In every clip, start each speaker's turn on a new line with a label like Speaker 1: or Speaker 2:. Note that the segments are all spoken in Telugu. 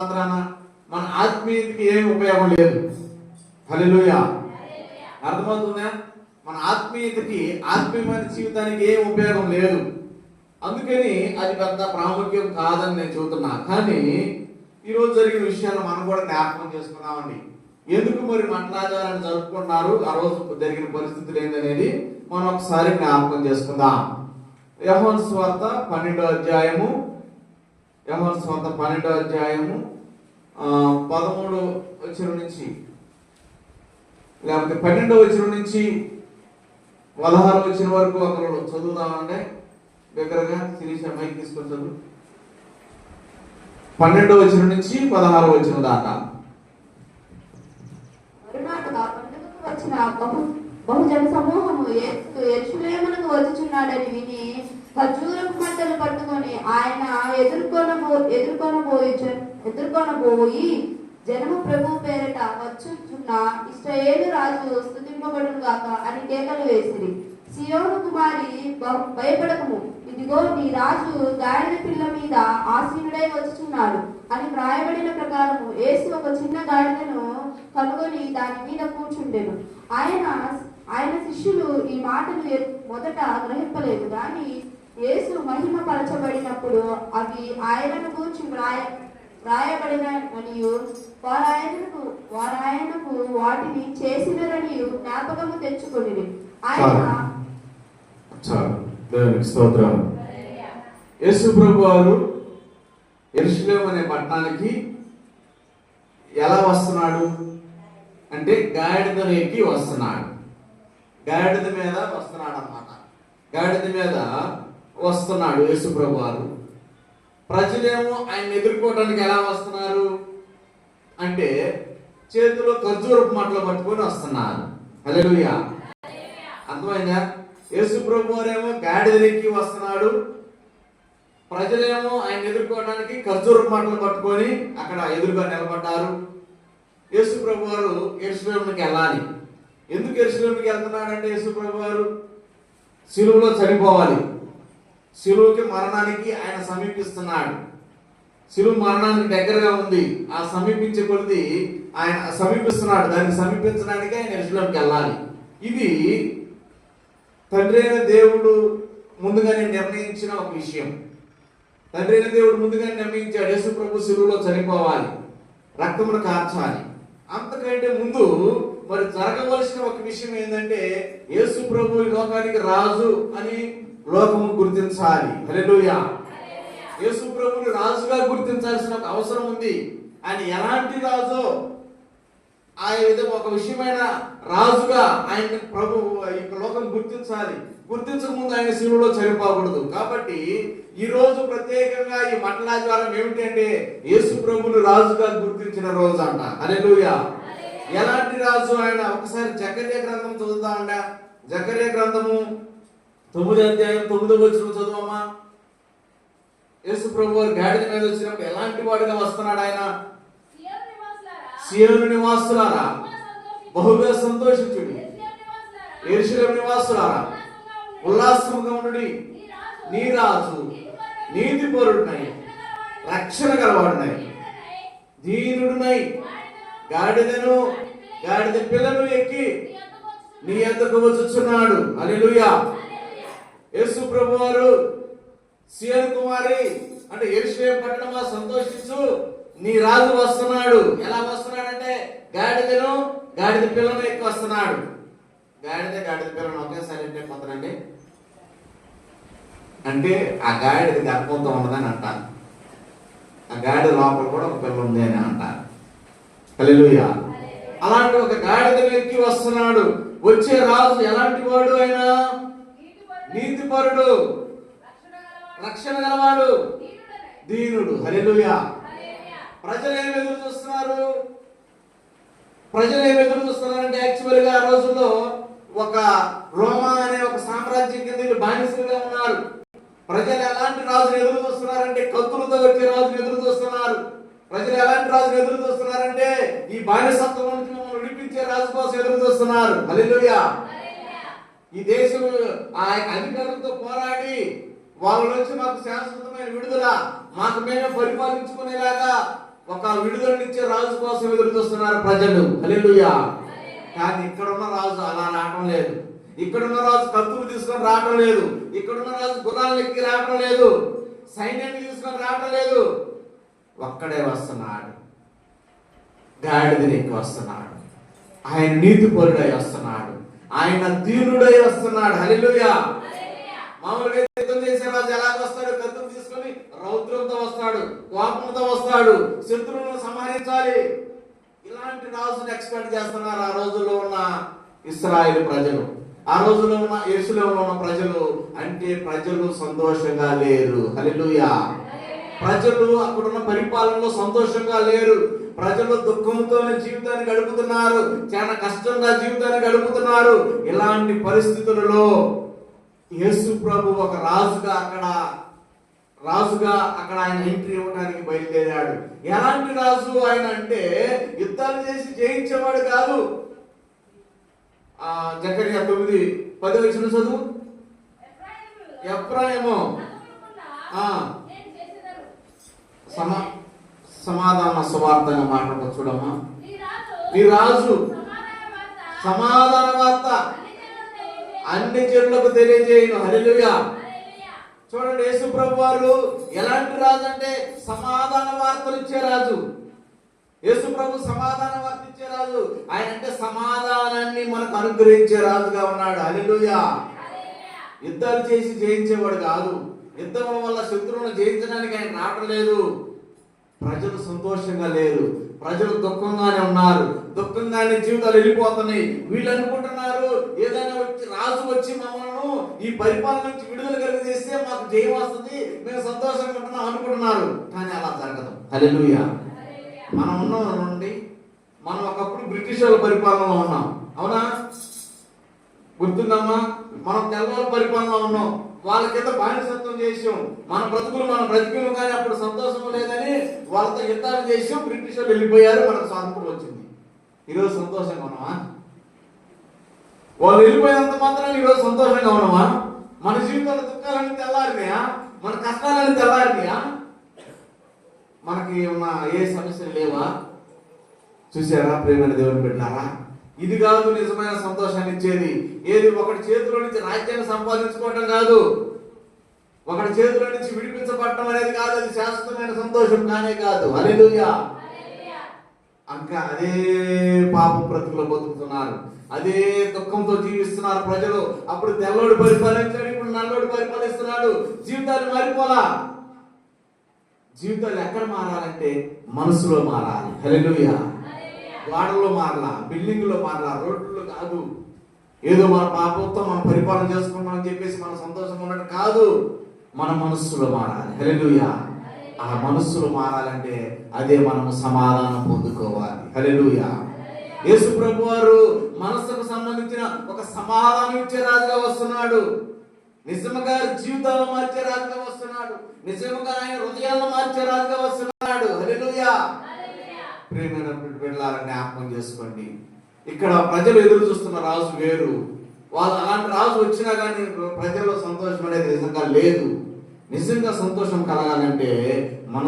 Speaker 1: మన ఆత్మీయతకి ఏమి ఉపయోగం లేదు. హల్లెలూయా. అర్థమవుతుందా? మన ఆత్మీయతకి ఆత్మీయమైన జీవితానికి ఏం ఉపయోగం లేదు. అందుకని అది పెద్ద ప్రాముఖ్యం కాదని నేను చెబుతున్నా. కానీ ఈరోజు జరిగిన విషయాలు మనం కూడా జ్ఞాపకం చేసుకున్నామండి. ఎందుకు మరి మట్లాచారాన్ని జరుపుకున్నారు, ఆ రోజు జరిగిన పరిస్థితులు ఏందనేది మనం ఒకసారి జ్ఞాపకం చేసుకుందాం. యోహాను సువార్త 12వ అధ్యాయము 13వ వచనం నుంచి లేకపోతే 12వ వచనం నుంచి 16వ వచనం వరకు ఒకరు చదువుదామంటే దగ్గరగా శిరీష మైక్ తీసుకొని చదువు. 12వ వచనం నుంచి 16వ వచనం దాకా.
Speaker 2: వచ్చిన బహుజన సమూహము యెరూషలేమునకు వచ్చుచున్నాడని విని ఖర్జూరపు మంటలు పట్టుకొని ఆయన ఎదుర్కొనబోయి జనము ప్రభు పేరట వచ్చుచున్న ఇశ్రాయేలు రాజు స్తుతింపబడును గాక అని కేకలు వేసిరి. సియోను కుమారి భయపడకము, ఇదిగో నీ రాజు గాడిద పిల్ల మీద ఆసీనుడై వచ్చుచున్నాడు అని వ్రాయబడిన ప్రకారము యేసు ఒక చిన్న గాడిదను కనుగొని దాని మీద కూర్చుండెను. ఆయన శిష్యులు ఈ మాటలు మొదట గ్రహింపలేదు. కానీ యేసు మహిమ పరచబడినప్పుడు అవి ఆయనను కూర్చి వ్రాయబడిననియు వారాయనకు వాటిని చేసినరనియు జ్ఞాపకము తెచ్చుకొనిరి.
Speaker 1: యేసు ప్రభు వారు యెరూషలేము అనే పట్టణానికి ఎలా వస్తున్నాడు అంటే గాడిద ఎక్కి వస్తున్నాడు. గాడిద మీద వస్తున్నాడు అన్నమాట. గాడిద మీద వస్తున్నాడు యేసు ప్రభు వారు. ప్రజలేమో ఆయన ఎదుర్కోవడానికి ఎలా వస్తున్నారు అంటే చేతిలో ఖర్జూరపు మంటలు పట్టుకొని వస్తున్నారు. హల్లెలూయా. అర్థమైందా? యేసు ప్రభు వారేమో గాడిదెక్కి వస్తున్నాడు. ప్రజలేమో ఆయన ఎదుర్కోవడానికి ఖర్జూరపు మంటలు పట్టుకొని అక్కడ ఎదురుగా నిలబడ్డారు. యేసు ప్రభు వారు యెరూషలేముకి వెళ్ళాలి. ఎందుకు యెరూషలేముకి వెళ్తున్నాడంటే యేసు ప్రభు వారు శిలువలో చనిపోవాలి. శిలువకి మరణానికి ఆయన సమీపిస్తున్నాడు. శిలువ మరణానికి దగ్గరగా ఉంది. ఆ సమీపించే కొద్ది ఆయన సమీపిస్తున్నాడు. దాన్ని సమీపించడానికి ఆయన యెరూషలేముకి వెళ్ళాలి. ఇది తండ్రి అయిన దేవుడు ముందుగానే నిర్ణయించిన ఒక విషయం. తండ్రి అయిన దేవుడు ముందుగానే నిర్ణయించాడు యేసు ప్రభు శిలువలో చనిపోవాలి, రక్తమును కార్చాలి. అంతకంటే ముందు మరి జరగవలసిన ఒక విషయం ఏంటంటే యేసు ప్రభు ఈ లోకానికి రాజు అని లోకము గుర్తించాలి. హల్లెలూయా. యేసు ప్రభుని రాజుగా గుర్తించాల్సిన ఒక అవసరం ఉంది. ఆయన ఎలాంటి రాజు, ఆయన ఒక విషయమైన రాజుగా ఆయన ప్రభు ఈ లోకం గుర్తించాలి. గుర్తించక ముందు ఆయన శిలువలో చనిపోకూడదు. కాబట్టి ఈ రోజు ప్రత్యేకంగా ఈ మట్టలాచారం ఏమిటంటే యేసు ప్రభుని రాజుగా గుర్తించిన రోజు అంట. హల్లెలూయా. ఎలాంటి రాజు ఆయన? ఒకసారి జకర్యా గ్రంథం చదువుతామంట. జకర్యా గ్రంథము 9వ అధ్యాయం 9వ వచనం చదువమ్మా. యేసు ప్రభు వారు గాడిద మీద వచ్చినప్పుడు ఎలాంటి వాడుగా వస్తున్నాడు ఆయన? సియోను నివాసులారా బహుగా సంతోషించుడి, యెరూషలేము నివాసులారా ఉల్లాసముగా ఉండుడి. నీ రాజు నీతిపరుడునై రక్షణ గలవాడునై దీనుడునై గాడిద పిల్లను ఎక్కి నీ యొద్దకు వచ్చుచున్నాడు. హల్లెలూయా. యేసు ప్రభు వారు సియోను కుమారి అంటే యెరూషలేము పట్టణమా సంతోషించు, నీ రాజు వస్తున్నాడు. ఎలా వస్తున్నాడంటే గాడిద పిల్లను ఎక్కి వస్తున్నాడు. గాడిద పిల్లను ఒకేసారి ఎక్కిపోతానండి అంటే ఆ గాడిద గర్భంతో ఉన్నదని అంటారు. ఆ గాడిద లోపల కూడా ఒక పిల్ల ఉంది అని అంటారు. హల్లెలూయా. అలాంటి ఒక గాడిద ఎక్కి వస్తున్నాడు. వచ్చే రాజు ఎలాంటి వాడు? ఆయన నీతిపరుడు, రక్షణ గలవాడు, దీనుడు. హల్లెలూయా. ప్రజలు ఏమి ఎదురు చూస్తున్నారంటే యాక్చువల్గా ఆ రోజుల్లో ఒక రోమా అనే ఒక సామ్రాజ్యం కింద బానిసలుగా ఉన్నారు. ప్రజలు ఎలాంటి రాజును ఎదురు చూస్తున్నారంటే కత్తులతో వచ్చే రాజును ఎదురు చూస్తున్నారు. ప్రజలు ఎలాంటి రాజును ఎదురు చూస్తున్నారంటే ఈ బానిసత్వం నుంచి మమ్మల్ని విడిపించే రాజు కోసం ఎదురు చూస్తున్నారు. హల్లెలూయా. ఈ దేశం ఆ అధికారులతో పోరాడి వాళ్ళ నుంచి మాకు శాశ్వతమైన విడుదల, మాకు మేమే పరిపాలించుకునేలాగా ఒక విడుదలనిచ్చే రాజు కోసం ఎదురు చూస్తున్నారు ప్రజలు. హల్లెలూయా. కానీ ఇక్కడున్న రాజు అలా రావటం లేదు. ఇక్కడున్న రాజు కత్తులు తీసుకొని రావటం లేదు. ఇక్కడున్న రాజు గుర్రాలను ఎక్కి రావటం లేదు. సైన్యాన్ని తీసుకొని రావటం లేదు. ఒక్కడే వస్తున్నాడు. గాడిదని ఎక్కి వస్తున్నాడు. ఆయన నీతిపరుడై వస్తున్నాడు. ఆయన దీనుడై వస్తున్నాడు. హల్లెలూయా. మామూలుగా యుద్ధం చేసే రాజు ఎలా వస్తాడు? కత్తులు తీసుకొని రౌద్రంతో వస్తాడు, కోపంతో వస్తాడు, శత్రువులను సంహరించాలి. ఇలాంటి రాజుని ఎక్స్పెక్ట్ చేస్తున్నారు ఆ రోజుల్లో ఉన్న ఇశ్రాయేలు ప్రజలు, ఆ రోజుల్లో ఉన్న యెరూషలేములో ఉన్న ప్రజలు. అంటే ప్రజలు సంతోషంగా లేరు. హల్లెలూయా. ప్రజలు అక్కడున్న పరిపాలనలో సంతోషంగా లేరు. ప్రజలు దుఃఖంతోనే జీవితాన్ని గడుపుతున్నారు, చాలా కష్టంగా జీవితాన్ని గడుపుతున్నారు. ఇలాంటి పరిస్థితులలో యేసు ప్రభు ఒక రాజుగా అక్కడ ఆయన ఎంట్రీ ఇవ్వడానికి బయలుదేరాడు. ఎలాంటి రాజు ఆయన అంటే యుద్ధాలు చేసి జయించేవాడు కాదు. జకర్యా 9:10 చదువు. ఎఫ్రాయిము సమాధాన సువార్తగా మాట్లాడవచ్చు. చూడమ్మా, నీ రాజు సమాధాన వార్త అన్ని జనులకు తెలియజేయను. హల్లెలూయా. చూడండి, యేసు ప్రభు వారు ఎలాంటి రాజు అంటే సమాధాన వార్తలు ఇచ్చే రాజు. యేసు ప్రభు సమాధాన వార్త ఇచ్చే రాజు. ఆయన అంటే సమాధానాన్ని మనకు అనుగ్రహించే రాజుగా ఉన్నాడు. హల్లెలూయా. యుద్ధాలు చేసి జయించేవాడు కాదు. యుద్ధం వల్ల శత్రువులను జయించడానికి ఆయన రావడం లేదు. ప్రజలు సంతోషంగా లేరు. ప్రజలు దుఃఖంగానే ఉన్నారు. దుఃఖంగానే జీవితాలు వెళ్ళిపోతున్నాయి. వీళ్ళు అనుకుంటున్నారు ఏదైనా రాజు వచ్చి మమ్మల్ని ఈ పరిపాలన నుంచి విడుదల కలిగజేస్తే మాకు జయం వస్తుంది, మేము సంతోషంగా ఉంటున్నాం అనుకుంటున్నారు. కానీ అలా జరగదు. హల్లెలూయా. మనం ఉన్నాం నుండి మనం ఒకప్పుడు బ్రిటిష్ వాళ్ళ పరిపాలనలో ఉన్నాం. అవునా? గుర్తుందమ్మా? మనం తెల్లవాళ్ళ పరిపాలనలో ఉన్నాం. వాళ్ళ కింద బానిసత్వం చేసాం. మన బ్రతుకులు కానీ అప్పుడు సంతోషం లేదని వాళ్ళతో యుద్ధాలు చేసాం. బ్రిటిష్ వాళ్ళు వెళ్ళిపోయారు, మనకు స్వాతంత్రం వచ్చింది. ఈరోజు సంతోషంగా ఉన్నామా? వాళ్ళు వెళ్ళిపోయినంత మాత్రం ఈరోజు సంతోషంగా ఉన్నామా? మన జీవితంలో దుఃఖాలన్నీ తెల్లారినాయా? మన కష్టాలన్నీ తెల్లారినాయా? మనకి ఉన్న ఏ సమస్యలు లేవా? చూసారా ప్రియమైన దేవుని బిడ్డలారా? ఇది కాదు నిజమైన సంతోషాన్ని ఇచ్చేది. ఏది ఒకటి చేతిలో నుంచి రాజ్యాన్ని సంపాదించుకోవటం కాదు, ఒకటి చేతిలో నుంచి విడిపించబడటం అనేది కాదు. అది శాశ్వతమైన సంతోషం కానే కాదు. హల్లెలూయా. ఇంకా అదే పాప బ్రతుకులో బతుకుతున్నారు, అదే దుఃఖంతో జీవిస్తున్నారు ప్రజలు. అప్పుడు తెల్లోడు పరిపాలించాడు, ఇప్పుడు నల్లోడు పరిపాలిస్తున్నాడు. జీవితాలు మారిపోలా. జీవితాలు ఎక్కడ మారాలంటే మనసులో మారాలి. హల్లెలూయా. వాడల్లో మారలా, బిల్డింగ్లో మారలా, రోడ్లు కాదు. ఏదో మన పాపంతో మనం పరిపాలన చేసుకుంటామని చెప్పేసి మన సంతోషంగా ఉన్నట్టు కాదు. మన మనస్సులో మారాలి. హల్లెలూయా. ఆ మనస్సులో మారాలంటే అదే మనము సమాధానం పొందుకోవాలి. హల్లెలూయా. యేసు ప్రభు వారు మనస్సుకు సంబంధించిన ఒక సమాధానం ఇచ్చే రాజుగా వస్తున్నాడు. నిజంగా జీవితాలను మార్చే రాజుగా వస్తున్నాడు. నిజంగా ఆయన హృదయాలను మార్చే రాజుగా వస్తున్నాడు. హల్లెలూయా. ప్రియమైన బిడ్డలారా, జ్ఞాపకం చేసుకోండి, ఇక్కడ ప్రజలు ఎదురు చూస్తున్న రాజు వేరు. వాళ్ళు అలాంటి రాజు వచ్చినా కానీ ప్రజల్లో సంతోషం అనేది నిజంగా లేదు. నిజంగా సంతోషం కలగాలంటే మన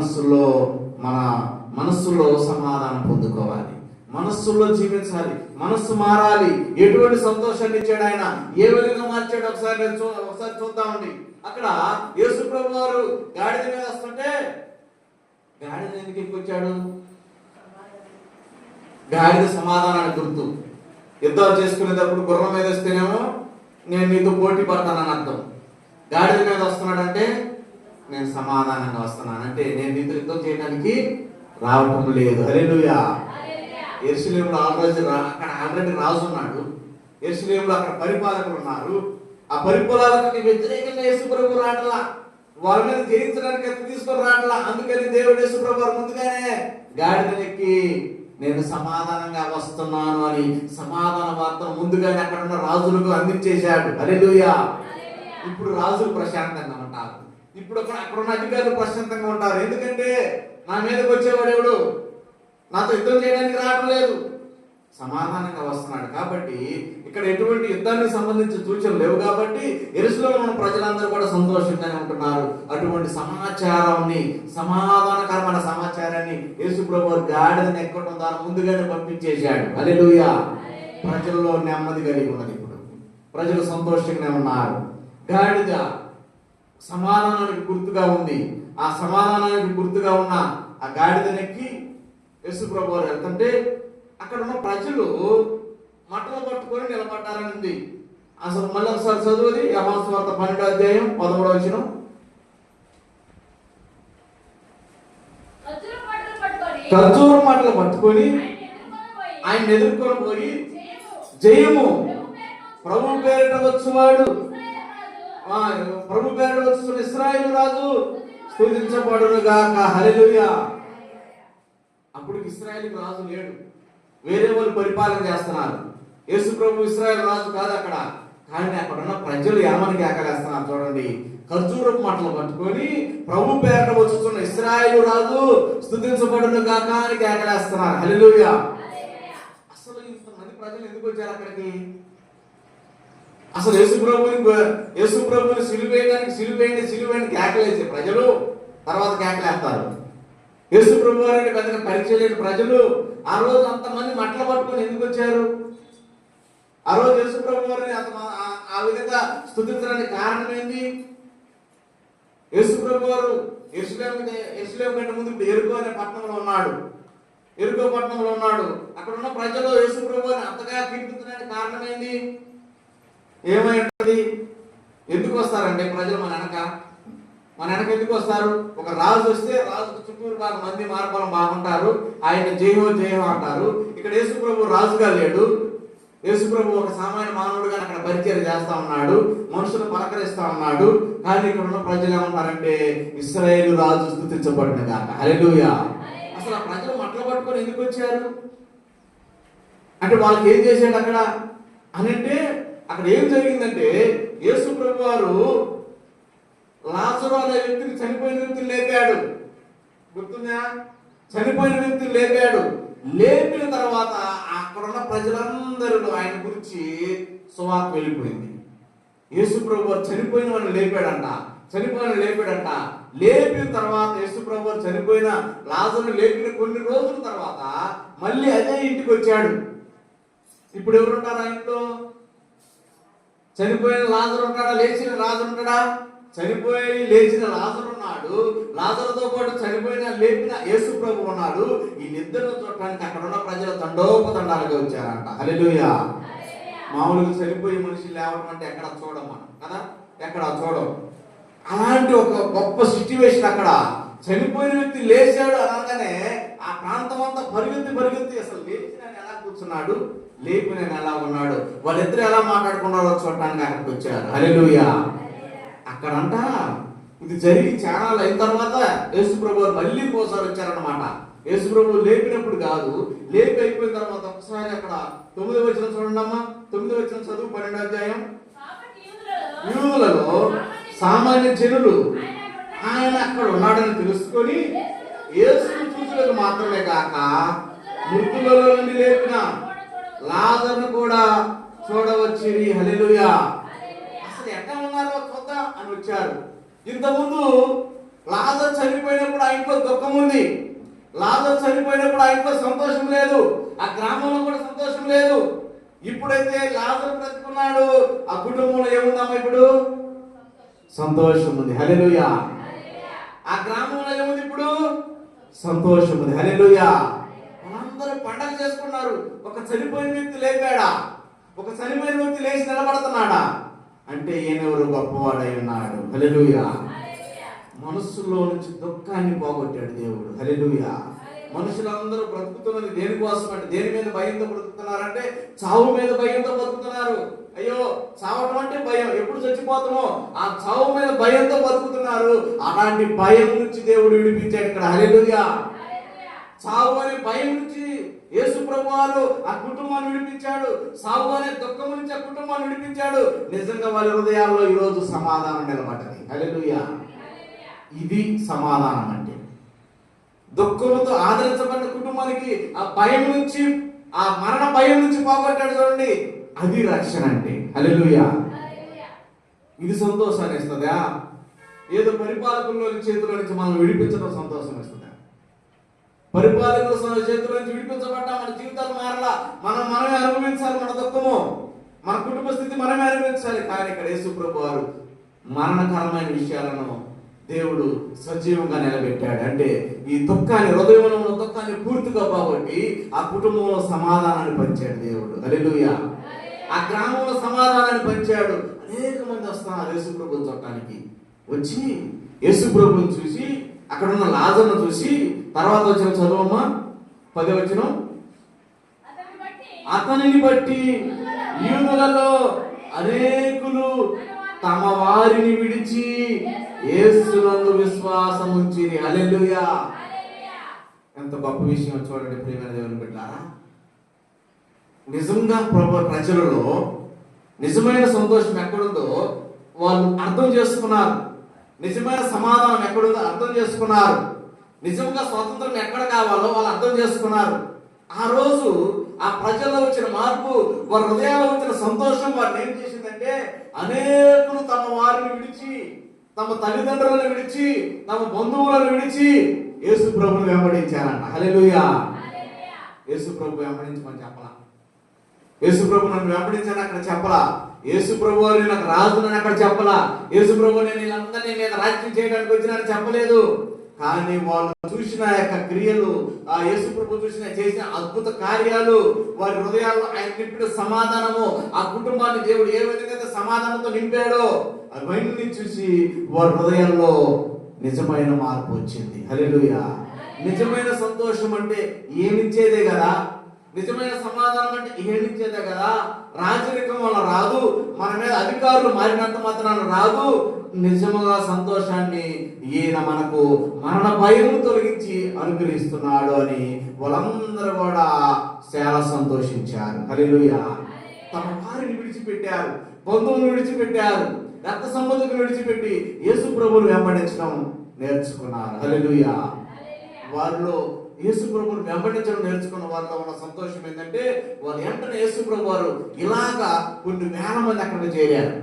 Speaker 1: మనస్సులో సమాధానం పొందుకోవాలి, మనస్సులో జీవించాలి, మనస్సు మారాలి. ఎటువంటి సంతోషాన్ని ఇచ్చాడు ఆయన, ఏ విధంగా మార్చాడు ఒకసారి చూద్దామండి. అక్కడ యేసు ప్రభు వారు గాడిద మీద వస్తుంటే గాడిద ఎందుకు ఎక్కొచ్చాడు? గాడిద సమాధానానికి గుర్తు. యుద్ధాలు చేసుకునేటప్పుడు గుర్రం మీద వస్తేనేమో నేను నీతో పోటీ పడతానని అర్థం. గాడిద మీద వస్తున్నాడంటే నేను సమాధానంగా వస్తున్నాను, అంటే నేను నీతో యుద్ధం చేయడానికి రావటం లేదు. హల్లెలూయా. యెరూషలేములో అక్కడ ఆల్రెడీ రాజు ఉన్నాడు. యెరూషలేములో అక్కడ పరిపాలకులు ఉన్నారు. ఆ పరిపాలకులకు వ్యతిరేకంగా యేసు ప్రభు రావట్లా, వాళ్ళ మీద జయించడానికి తీసుకొని రావట్లా. అందుకని దేవుడు యేసు ప్రభు ముందుగానే గాడిదెక్కి నేను సమాధానంగా వస్తున్నాను అని సమాధాన వార్తను ముందుగానే అక్కడ ఉన్న రాజులకు అందించేశాడు. హల్లెలూయా. ఇప్పుడు రాజులు ప్రశాంతంగా ఉంటారు. ఇప్పుడు అక్కడ ఉన్న అధికారులు ప్రశాంతంగా ఉంటారు. ఎందుకంటే నా మీదకి వచ్చేవాడు ఎవడు? నాతో యుద్ధం చేయడానికి రావడం లేదు. సమాధానంగా వస్తున్నాడు. కాబట్టి ఇక్కడ ఎటువంటి యుద్ధానికి సంబంధించిన సూచనలు లేవు. కాబట్టి యెరూషలేములో ఉన్న ప్రజలందరూ కూడా సంతోషంగానే ఉంటున్నారు. అటువంటి సమాచారాన్ని, సమాధానకరమైన సమాచారాన్ని యేసు ప్రభువు గాడిదని ఎక్కడం దాని ముందుగానే పంపించేశాడు. హల్లెలూయా. ప్రజల్లో నెమ్మది కలిగి ఉన్నది. ఇప్పుడు ప్రజలు సంతోషంగానే ఉన్నారు. గాడిద సమాధానానికి గుర్తుగా ఉంది. ఆ సమాధానానికి గుర్తుగా ఉన్న ఆ గాడిదనెక్కి యేసు ప్రభువు వెళ్తుంటే అక్కడ ఉన్న ప్రజలు మట్టలు పట్టుకొని నిలబడ్డారని ఉంది. అసలు మళ్ళీ ఒకసారి చదువుది యోహాను సువార్త 12వ అధ్యాయం 13వ వచనం. ఖర్జూర మట్టలు పట్టుకొని ఆయన ఎదుర్కొని పోయి జయము ప్రభు పేరిట వచ్చువాడు, ప్రభు పేరిట వచ్చుతున్న ఇశ్రాయేలు రాజు స్తుతించబడును గాక. హల్లెలూయా. అప్పుడు ఇశ్రాయేలు రాజు లేడు, వేరే వాళ్ళు పరిపాలన చేస్తున్నారు. యేసు ప్రభు ఇశ్రాయేలు రాజు కాదు అక్కడ. కానీ అక్కడ ఉన్న ప్రజలు ఏమని కేకలేస్తున్నారు చూడండి. ఖర్జూరపు మట్టలు పట్టుకొని ప్రభు పేరిట వచ్చుతున్న ఇశ్రాయేలు రాజు స్తుతించబడును గాక అని కేకలేస్తున్నారు. హల్లెలూయా. అసలు ఇంతమంది ప్రజలు ఎందుకు వచ్చారు అక్కడికి? అసలు యేసు ప్రభుని సిలువేయని కేకలేసే ప్రజలు తర్వాత కేకలేస్తారు. యేసు ప్రభు వారిని పెద్దగా పరిచయం లేని ప్రజలు ఆ రోజు అంతమంది మట్టలు పట్టుకొని ఎందుకు వచ్చారు? ఆ రోజు యేసు ప్రభు వారిని ఆ విధంగా స్తుతించడానికి కారణం ఏంటి? యేసు ప్రభు వారు యెరూషలేము కంటే ముందు ఇప్పుడు ఎరుకో అనే పట్టణంలో ఉన్నాడు. ఎరుకో పట్టణంలో ఉన్నాడు. అక్కడ ఉన్న ప్రజలు యేసు ప్రభు వారిని అంతగా కీర్తించడానికి కారణం ఏంటి? ఏమై ఉంటుంది? ఎందుకు వస్తారంటే ప్రజలు మన వెనక ఎందుకు వస్తారు? ఒక రాజు వస్తే రాజుకు చుట్టూరు బాగా మంది మార్పాలం బాగుంటారు, ఆయన జయహో జయహో అంటారు. ఇక్కడ యేసు ప్రభు రాజుగా లేడు. యేసు ప్రభు ఒక సామాన్య మానవుడుగా అక్కడ పరిచయం చేస్తా ఉన్నాడు, మనుషులు పలకరిస్తా ఉన్నాడు. కానీ ఇక్కడ ఉన్న ప్రజలు ఏమంటారంటే ఇశ్రాయేలు రాజు స్తుతించబడును గాక. హల్లెలూయా. అసలు ఆ ప్రజలు మట్టలు పట్టుకొని ఎందుకు వచ్చారు అంటే వాళ్ళకి ఏం చేశాడు అక్కడ అని అంటే, అక్కడ ఏం జరిగిందంటే యేసు ప్రభు వారు లాజరు అనే వ్యక్తిని, చనిపోయిన వ్యక్తిని లేపాడు. గుర్తుందా? చనిపోయిన వ్యక్తిని లేపాడు. లేపిన తర్వాత అక్కడున్న ప్రజలందరూ ఆయన గురించి సువార్త వెళ్ళిపోయింది. యేసు ప్రభు చనిపోయిన వాడిని లేపాడంట. లేపిన తర్వాత యేసు ప్రభు చనిపోయిన లాజరుని లేపిన కొన్ని రోజుల తర్వాత మళ్ళీ అదే ఇంటికి వచ్చాడు. ఇప్పుడు ఎవరుంటారు ఆ ఇంట్లో? చనిపోయిన లాజరు ఉంటాడా? లేచిన లాజరు ఉంటాడా? చనిపోయి లేచిన లాజరు ఉన్నాడు. లాజరుతో పాటు చనిపోయిన లేపిన యేసు ప్రభు ఉన్నాడు. వీళ్ళిద్దరిని చూడటానికి అక్కడ ఉన్న ప్రజలు తండోపతండాలుగా వచ్చారంట. హల్లెలూయా. మామూలుగా చనిపోయి మనిషి లేవడం అంటే ఎక్కడ చూడం మనం కదా, ఎక్కడ చూడం. అలాంటి ఒక గొప్ప సిచ్యువేషన్ అక్కడ. చనిపోయిన వ్యక్తి లేచాడు అనగానే ఆ ప్రాంతం అంతా పరిగెత్తి అసలు లేచిన ఎలా కూర్చున్నాడు, లేపిన ఎలా ఉన్నాడు, వాళ్ళిద్దరు ఎలా మాట్లాడుకున్నారో చూడటానికి అక్కడికి వచ్చారు. హల్లెలూయా. అక్కడంట ఇది జరిగి చాలా అయిన తర్వాత యేసు ప్రభు మళ్ళీ ఇంకోసారి వచ్చారనమాట. యేసు ప్రభు లేపినప్పుడు కాదు, లేపి అయిపోయిన తర్వాత ఒకసారి అక్కడ 9వ వచనం చూడండి అమ్మా. 9వ వచనం చదువు 12వ అధ్యాయం. యూదులలో సామాన్య జనులు ఆయన అక్కడ ఉన్నాడని తెలుసుకొని యేసును చూసులకు మాత్రమే కాక మృతులలో నుండి లేపిన లాజరును కూడా చూడవచ్చిరి. హల్లెలూయా. అసలు ఎట్లా ఉన్నారో చూద్దాం అని వచ్చారు. ఇంతకుముందు లాజరు చనిపోయినప్పుడు ఆ ఇంట్లో దుఃఖం ఉంది. లాజరు చనిపోయినప్పుడు ఆ ఇంట్లో సంతోషం లేదు. ఆ గ్రామంలో కూడా సంతోషం లేదు. ఇప్పుడైతే లాజరు బ్రతుకున్నాడు. ఆ కుటుంబంలో ఏముందమ్మా? ఇప్పుడు సంతోషం ఉంది. హల్లెలూయా. ఆ గ్రామంలో ఏముంది? ఇప్పుడు సంతోషం ఉంది. హల్లెలూయా. అందరూ పండగ చేసుకున్నారు. ఒక చనిపోయిన వ్యక్తి లేపాడా? ఒక చనిపోయిన వ్యక్తి లేచి నిలబడుతున్నాడా అంటే ఈయనెవరు? గొప్పవాడై ఉన్నాడు. హల్లెలూయా. మనస్సులో నుంచి దుఃఖాన్ని పోగొట్టాడు దేవుడు. హల్లెలూయా. మనుషులందరూ బ్రతుకుతున్నది దేనికోసం అంటే, దేని మీద భయంతో బ్రతుకుతున్నారంటే చావు మీద భయంతో బతుకుతున్నారు. అయ్యో చావటం అంటే భయం, ఎప్పుడు చచ్చిపోతామో ఆ చావు మీద భయంతో బతుకుతున్నారు. అలాంటి భయం నుంచి దేవుడు విడిపించాడు ఇక్కడ. హల్లెలూయా. సావు అనే భయం నుంచి యేసు ప్రభువారు ఆ కుటుంబాన్ని విడిపించాడు. సావు అనే దుఃఖం నుంచి ఆ కుటుంబాన్ని విడిపించాడు. నిజంగా వారి హృదయాల్లో ఈరోజు సమాధానం నిలబడ్డది. హల్లెలూయా. ఇది సమాధానం అంటే. దుఃఖంతో ఆదరించబడిన కుటుంబానికి ఆ భయం నుంచి ఆ మరణ భయం నుంచి పోగొట్టాడు చూడండి, అది రక్షణ అంటే. హల్లెలూయా. ఇది సంతోషాన్ని ఇస్తుందా? ఏదో పరిపాలకుల్లో చేతుల నుంచి మనం విడిపించడం సంతోషం ఇస్తుందా? పరిపాలకుల చేతుల నుంచి విడిపించబడ్డా మన జీవితాలు మారలా, మనమే అనుభవించాలి మన దుఃఖము, మన కుటుంబ స్థితి మనమే అనుభవించాలి. కానీ ఇక్కడ యేసు ప్రభు వారు మరణకరమైన విషయాలను దేవుడు సజీవంగా నిలబెట్టాడు. అంటే ఈ దుఃఖాన్ని, హృదయంలో ఉన్న దుఃఖాన్ని పూర్తిగా పోగొట్టి ఆ కుటుంబంలో సమాధానాన్ని పంచాడు దేవుడు. హల్లెలూయా. ఆ గ్రామంలో సమాధానాన్ని పంచాడు. అనేక మంది వస్తున్నారు యేసు ప్రభుని చూడటానికి. వచ్చి యేసు ప్రభుని చూసి, అక్కడ ఉన్న లాజరును చూసి, తర్వాత వచ్చిన చదువమ్మా 10వ వచనం, అతనిని బట్టి యూదులలో అనేకులు తమ వారిని విడిచి యేసునందు విశ్వాసం ఉంచిరి. హల్లెలూయా. ఎంత గొప్ప విషయం చూడండి ప్రియమైన దేవుని బిడ్డలారా. నిజంగా ప్రజలలో నిజమైన సంతోషం ఎక్కడుందో వాళ్ళు అర్థం చేసుకున్నారు. నిజమైన సమాధానం ఎక్కడుందో అర్థం చేసుకున్నారు. నిజంగా స్వాతంత్రం ఎక్కడ కావాలో వాళ్ళు అర్థం చేసుకున్నారు. ఆ రోజు ఆ ప్రజల్లో వచ్చిన మార్పు, వారి హృదయాల్లో వచ్చిన సంతోషం వారిని ఏం చేసిందంటే, అనేకులు తమ వారిని విడిచి, తమ తల్లిదండ్రులను విడిచి, తమ బంధువులను విడిచి యేసు ప్రభుని వెంబడించారంట. హల్లెలూయా. యేసు ప్రభు వెంబడించమని చెప్పలా, యేసు ప్రభు నన్ను వెంబడించాను అక్కడ చెప్పలా, యేసు ప్రభు వారు నాకు రాజునని అక్కడ చెప్పలా, యేసు ప్రభు నేను వీళ్ళందరినీ మీద రాజ్యం చేయడానికి వచ్చినానని చెప్పలేదు. కానీ వాళ్ళు చూసిన యొక్క క్రియలు, ఆ యేసు ప్రభు చేసిన అద్భుత కార్యాలు, వారి హృదయాల్లో ఆయన నింపిన సమాధానము, ఆ కుటుంబాన్ని దేవుడు ఏ విధంగా సమాధానంతో నింపాడో అవన్నీ చూసి వారి హృదయాల్లో నిజమైన మార్పు వచ్చింది. హల్లెలూయా. నిజమైన సంతోషం అంటే ఏమిచ్చేదే కదా, నిజమైన సమాధానం అంటే ఏమిచ్చేదే కదా. రాజరికం వల్ల రాదు, మన మీద అధికారులు మారినంత మాత్రాన రాదు. నిజముగా సంతోషాన్ని ఈయన మనకు మరణ భయం తొలగించి అనుగ్రహిస్తున్నాడు అని వాళ్ళందరూ కూడా చాలా సంతోషించారు. హల్లెలూయా. తమ వారిని విడిచిపెట్టారు, బంధువులను విడిచిపెట్టారు, రక్త సంబంధికులను విడిచిపెట్టి యేసు ప్రభువును వెంబడించడం నేర్చుకున్నారు. హల్లెలూయా. వారిలో యేసు ప్రభువును వెంబడించడం నేర్చుకున్న వారిలో ఉన్న సంతోషం ఏంటంటే, వారు వెంటనే యేసు ప్రభు వారు ఇలాగా కొన్ని వేల మంది అక్కడ చేరారు.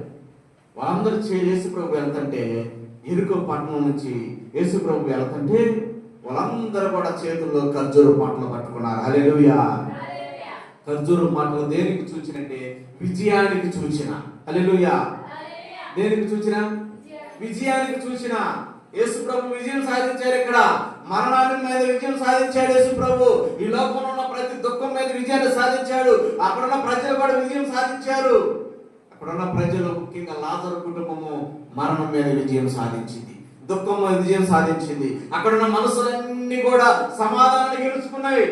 Speaker 1: వాళ్ళందరూ యేసు ప్రభు వెళ్తుంటే, ఎరుకో పట్టణం నుంచి యేసు ప్రభు వెళ్తుంటే వాళ్ళందరూ కూడా చేతుల్లో ఖర్జూర మాటలు పట్టుకున్నారు. హల్లెలూయా. ఖర్జూర మాటలు దేనికి సూచనంటే విజయానికి సూచన. హల్లెలూయా. దేనికి సూచన? విజయానికి సూచన. యేసు ప్రభు విజయం సాధించారు. ఇక్కడ మరణాన్ని మీద విజయం సాధించాడు యేసు ప్రభు. ఈ లోకంలో ఉన్న ప్రతి దుఃఖం మీద విజయాన్ని సాధించాడు. అక్కడున్న ప్రజలు కూడా విజయం సాధించారు. అక్కడున్న ప్రజలు, ముఖ్యంగా లాజరు కుటుంబము మరణం మీద విజయం సాధించింది, దుఃఖం మీద విజయం సాధించింది. అక్కడున్న మనసులన్నీ కూడా సమాధానాన్ని గెలుచుకున్నాయి.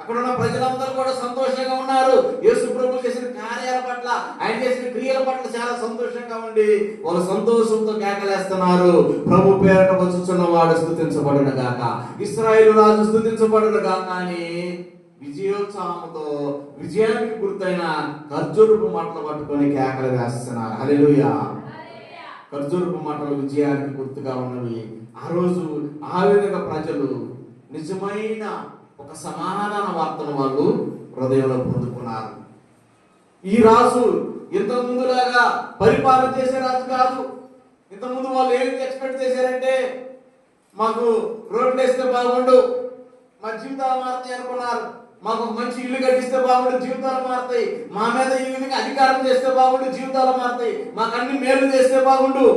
Speaker 1: అక్కడున్న ప్రజలందరూ కూడా సంతోషంగా ఉన్నారు. యేసు ప్రభు చేసిన కార్యాల పట్ల, ఆయన చేసిన క్రియల పట్ల చాలా సంతోషంగా ఉండి వాళ్ళు సంతోషంతో కేకలేస్తున్నారు. ప్రభు పేరట వచ్చుచున్న వాడు స్తుతించబడును గాక, ఇశ్రాయేలు రాజు స్తుతించబడును గాక అని విజయోత్సాహంతో విజయానికి గుర్తైన ఖర్జూరపు మాటలు పట్టుకొని కేకలు వేస్తున్నారు. హల్లెలూయా. ఖర్జూరపు మాటలు విజయానికి గుర్తుగా ఉన్నవి. ఆ రోజు ఆ విధంగా ప్రజలు నిజమైన ఒక సమాధాన వార్తను వాళ్ళు హృదయంలో పొందుకున్నారు. ఈ రాజు ఇంత ముందులాగా పరిపాలన చేసే రాజు కాదు. ఇంతకుముందు వాళ్ళు ఏమి ఎక్స్పెక్ట్ చేశారంటే, మాకు రోడ్లు వేస్తే బాగుండు, మా జీవితాలు మారుతాయి అనుకున్నారు. మాకు ఒక మంచి ఇల్లు కట్టిస్తే బాగుండు, జీవితాలు మారుతాయి. మా మీద ఈ విధంగా అధికారం చేస్తే బాగుండు, జీవితాలు మారుతాయి. మాకు అన్ని మేలు చేస్తే బాగుండు,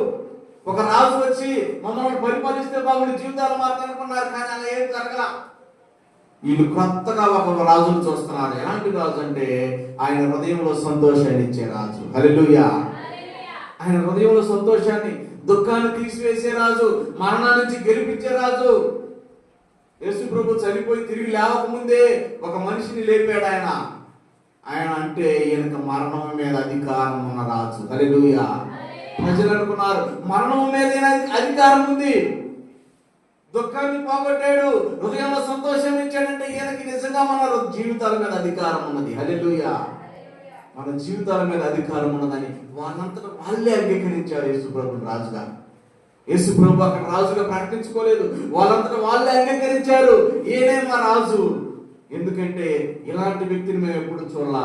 Speaker 1: ఒక రాజు వచ్చి మమ్మల్ని పరిపాలిస్తే బాగుండు, జీవితాలు మారుతాయి అనుకున్నారు. కానీ అలా ఏం జరగల. వీళ్ళు కొత్తగా ఒక రాజును చూస్తున్నారు. ఎలాంటి రాజు అంటే ఆయన హృదయంలో సంతోషాన్ని ఇచ్చే రాజు. హల్లెలూయా. ఆయన హృదయంలో సంతోషాన్ని, దుఃఖాన్ని తీసివేసే రాజు, మరణాన్ని నుంచి గెలిపించే రాజు. యేసు ప్రభు చనిపోయి తిరిగి లేవకముందే ఒక మనిషిని లేపాడు ఆయన. ఆయన అంటే ఈయనకు మరణం మీద అధికారం ఉన్న రాజు. హల్లెలూయా. ప్రజలు అనుకున్నారు మరణం మీద అధికారం ఉంది. దుఃఖాన్ని పోగొట్టాడు, హృదయంలో సంతోషం ఇచ్చాడంటే ఈయనకి నిజంగా మన జీవితాల మీద అధికారం ఉన్నది. హల్లెలూయా. మన జీవితాల మీద అధికారం ఉన్నదని వాళ్ళంతటా వాళ్ళే అంగీకరించారు యేసు ప్రభుని రాజుగా. యేసు ప్రభు అక్కడ రాజుగా ప్రకటించుకోలేదు, వాళ్ళంతటా వాళ్ళే అంగీకరించారు. ఈయనే మా రాజు. ఎందుకంటే ఇలాంటి వ్యక్తిని మేము ఎప్పుడు చూడాల,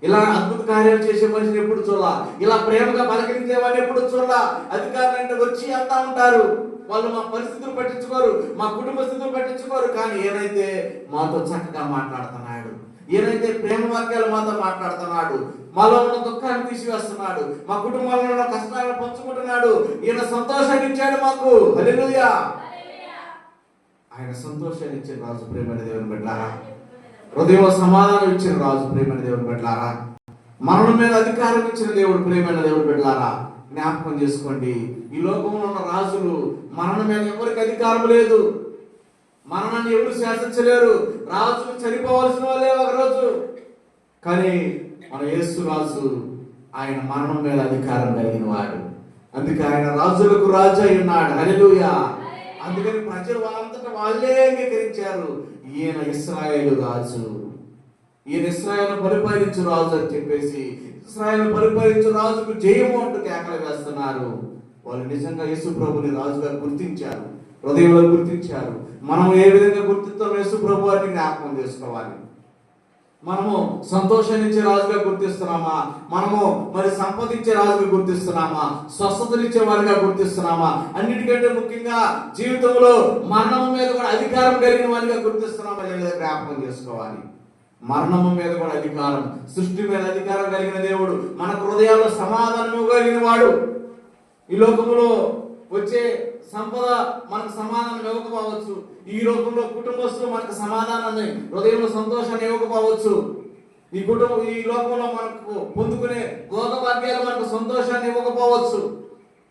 Speaker 1: ఇలా అద్భుత కార్యాలు చేసే మనిషిని ఎప్పుడు చూడాల, ఇలా ప్రేమగా పలకరించే వాడిని ఎప్పుడు చూడాల. అధికారులు అంటే వచ్చి అంతా ఉంటారు, వాళ్ళు మా పరిస్థితులు పట్టించుకోరు, మా కుటుంబ స్థితులు పట్టించుకోరు. కానీ ఏనైతే మాతో చక్కగా మాట్లాడుతున్నాడు, ఏనైతే ప్రేమ వాక్యాలు మాతో మాట్లాడుతున్నాడు, మాలో ఉన్న దుఃఖాన్ని తీసివేస్తున్నాడు, మా కుటుంబంలో ఉన్న కష్టాలను పంచుకుంటున్నాడు, ఈయన సంతోషాన్ని ఇచ్చాడు మాకు. హల్లెలూయా. ఆయన సంతోషాన్ని ఇచ్చిన రాజు ప్రేమైన దేవుని బిడ్డలారా, హృదయంలో సమాధానం ఇచ్చిన రాజు ప్రేమైన దేవుని బిడ్డలారా, మరణం మీద అధికారం ఇచ్చిన దేవుడు ప్రేమైన దేవుని బిడ్డలారా, జ్ఞాపకం చేసుకోండి. ఈ లోకంలో ఉన్న రాజులు మరణం మీద ఎవరికి అధికారం లేదు, మరణాన్ని ఎవరు శాసించలేరు. రాజులు చనిపోవలసిన వాళ్ళే ఒక రోజు. కానీ మన యేసు రాజు ఆయన మరణం మీద అధికారం కలిగిన వాడు, అందుకే ఆయన రాజులకు రాజు అయి ఉన్నాడు. హల్లెలూయా. అందుకని ప్రజలు వాళ్ళంతటా వాళ్ళే అంగీకరించారు, ఈయన ఇశ్రాయేలు రాజు, ఈయన ఇశ్రాయేలు పరిపాలించు రాజు అని చెప్పేసి ఇశ్రాయేలు పరిపాలించు రాజుకు జయము అంటూ కేకలు వేస్తున్నారు. వాళ్ళు నిజంగా యేసు ప్రభుని రాజుగా గుర్తించారు, హృదయంలో గుర్తించారు. మనం ఏ విధంగా గుర్తిస్తాం యేసు ప్రభు అని జ్ఞాపకం చేసుకోవాలి. మనము సంతోషాన్నిచ్చే రాజుగా గుర్తిస్తున్నామా, మనము మరి సంపదించే రాజుగా గుర్తిస్తున్నామా, స్వస్థతనిచ్చే వారిగా గుర్తిస్తున్నామా, అన్నిటికంటే ముఖ్యంగా జీవితంలో మరణం మీద కూడా అధికారం కలిగిన వారిగా గుర్తిస్తున్నామా లేదా జ్ఞాపకం చేసుకోవాలి. మరణము మీద కూడా అధికారం, సృష్టి మీద అధికారం కలిగిన దేవుడు, మన హృదయాల్లో సమాధానం ఇవ్వగలిగిన వాడు. ఈ లోకంలో వచ్చే సంపద మనకు సమాధానం ఇవ్వకపోవచ్చు, ఈ లోకంలో కుటుంబస్తులు మనకు సమాధానాన్ని హృదయంలో సంతోషాన్ని ఇవ్వకపోవచ్చు, ఈ లోకంలో మనకు పొందుకునే భోగభాగ్యాలు మనకు సంతోషాన్ని ఇవ్వకపోవచ్చు.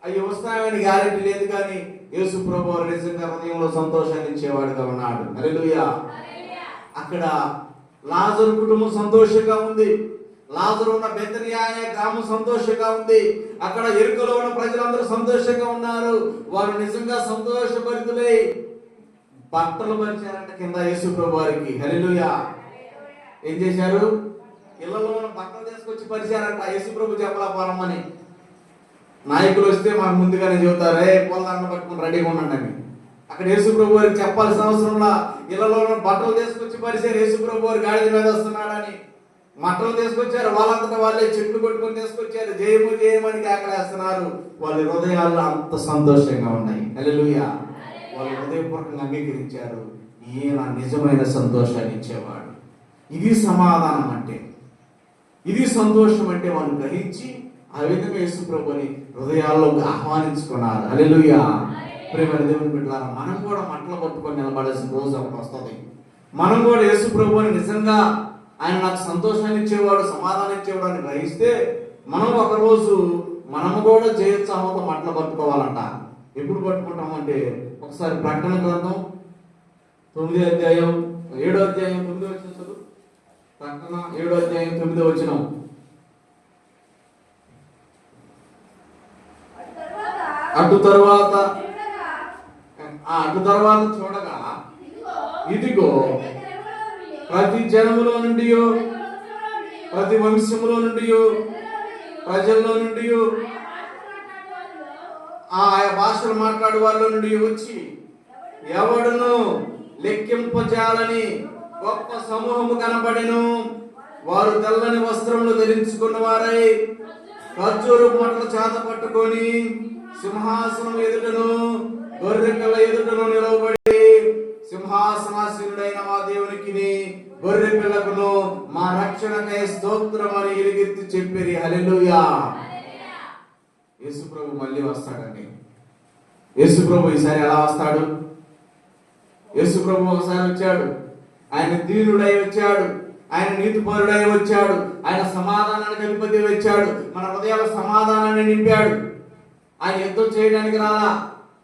Speaker 1: అవి వస్తాయని గ్యారెంటీ లేదు. కానీ యేసు ప్రభువు నిజంగా హృదయంలో సంతోషాన్ని ఇచ్చేవాడుగా ఉన్నాడు. హల్లెలూయా. అక్కడ లాజరు కుటుంబం సంతోషంగా ఉంది, లాజరు ఉన్న బెతనియా అనే గ్రామం సంతోషంగా ఉంది, అక్కడ ఎరుకలో ఉన్న ప్రజలందరూ సంతోషంగా ఉన్నారు. వారు నిజంగా సంతోషభరితులై బట్టలు పరిచారంట కింద యేసు ప్రభు వారికి. హల్లెలూయా. ఏం చేశారు? ఇళ్లలో ఉన్న బట్టలు తీసుకొచ్చి పరిచారంట. యేసు ప్రభు చెప్పలా పోరమ్మని. నాయకులు వస్తే మాకు ముందుగానే చెబుతారు, పొలదండ పట్టుకుని రెడీగా ఉండండి అని. అక్కడ యేసు ప్రభు వారికి చెప్పాల్సిన అవసరంలా ఇళ్లలో ఉన్న బట్టలు తీసుకొచ్చి పరిచారు. యేసు ప్రభు వారి గాడిద మీద వస్తున్నాడని మట్టలు తీసుకొచ్చారు, వాళ్ళంతటా వాళ్ళే చెట్లు కొట్టుకొని తీసుకొచ్చారు, జయము జయమని కేకలేస్తున్నారు. వాళ్ళ హృదయాల్లో అంత సంతోషంగా ఉన్నాయి. హల్లెలూయా. వాళ్ళు హృదయపూర్వకంగా అంగీకరించారు, ఈయన నిజమైన సంతోషాన్ని ఇచ్చేవాడు. ఇది సమాధానం అంటే, ఇది సంతోషం అంటే వాళ్ళు గ్రహించి ఆ విధంగా యేసు ప్రభుని హృదయాల్లోకి ఆహ్వానించుకున్నారు. హల్లెలూయా. ప్రేమైన దేవుని బిడ్డలారా, మనం కూడా మట్టలు పట్టుకొని నిలబడాల్సిన రోజు ఒకటి వస్తుంది. మనం కూడా యేసు ప్రభుని నిజంగా ఆయన నాకు సంతోషాన్ని ఇచ్చేవాడు, సమాధానం ఇచ్చేవాడు అని గ్రహిస్తే మనం ఒకరోజు మనము కూడా జయోత్సాహంతో మట్టలు పట్టుకోవాలంట. ఎప్పుడు పట్టుకుంటామంటే, ఒకసారి ప్రకటన గ్రంథం 9వ అధ్యాయం 7వ అధ్యాయం 9వ వచనం చదువు. ప్రకటన 7వ అధ్యాయం 9వ వచనం. అటు తర్వాత చూడగా ఇదిగో ప్రతి జనములో నుండి, ప్రతి వంశములో నుండి, ప్రజల్లో నుండి, ఆయా భాషలు మాట్లాడే వాళ్ళ నుండి వచ్చి ఎవడును లెక్కింపజాలని గొప్ప సమూహము కనబడెను. వారు తెల్లని వస్త్రములు ధరించుకున్న వారై ఖర్జూరు మొట్టలు చేత పట్టుకొని సింహాసనం ఎదుటను గొర్రెపిల్ల ఎదుటను నిలవబడి, సింహాసనాసీనుడైన మా దేవునికి గొర్రె పిల్లకును మా రక్షణకై స్తోత్రం అని ఎలుగెత్తి చెప్పిరి. హల్లెలూయా. యేసు ప్రభు మళ్ళీ వస్తాడండి. యేసు ప్రభు ఈసారి ఎలా వస్తాడు? యేసు ప్రభు ఒకసారి వచ్చాడు, ఆయన దీనుడై వచ్చాడు, ఆయన నీతిపరుడై వచ్చాడు, ఆయన సమాధానానికి అధిపతి వచ్చాడు, మన హృదయాల సమాధానాన్ని నింపాడు. ఆయన యుద్ధం చేయడానికి రాలా,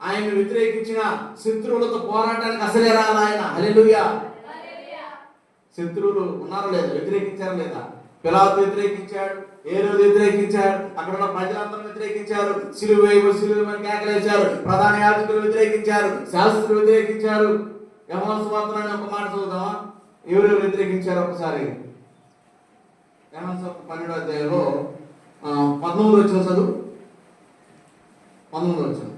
Speaker 1: ఆయన వ్యతిరేకించిన శత్రువులతో పోరాటానికి అసలే రాలా ఆయన. హల్లెలూయా. శత్రువులు ఉన్నారో లేదా? వ్యతిరేకించారా లేదా? పిలాతు వ్యతిరేకించాడు, హేరోదు వ్యతిరేకించాడు, అక్కడ ఉన్న ప్రజలందరూ వ్యతిరేకించారు, సిలువేయమని కేకలేశారు, ప్రధాన యాజకులు వ్యతిరేకించారు, శాస్త్రులు వ్యతిరేకించారు. యోహాను సువార్తలోని ఒక మాట చదువుదామా? ఎవరు వ్యతిరేకించారు ఒకసారి? యోహాను సువార్త 12వ అధ్యాయంలో 19వ వచనం చదువు. 19వ వచనం.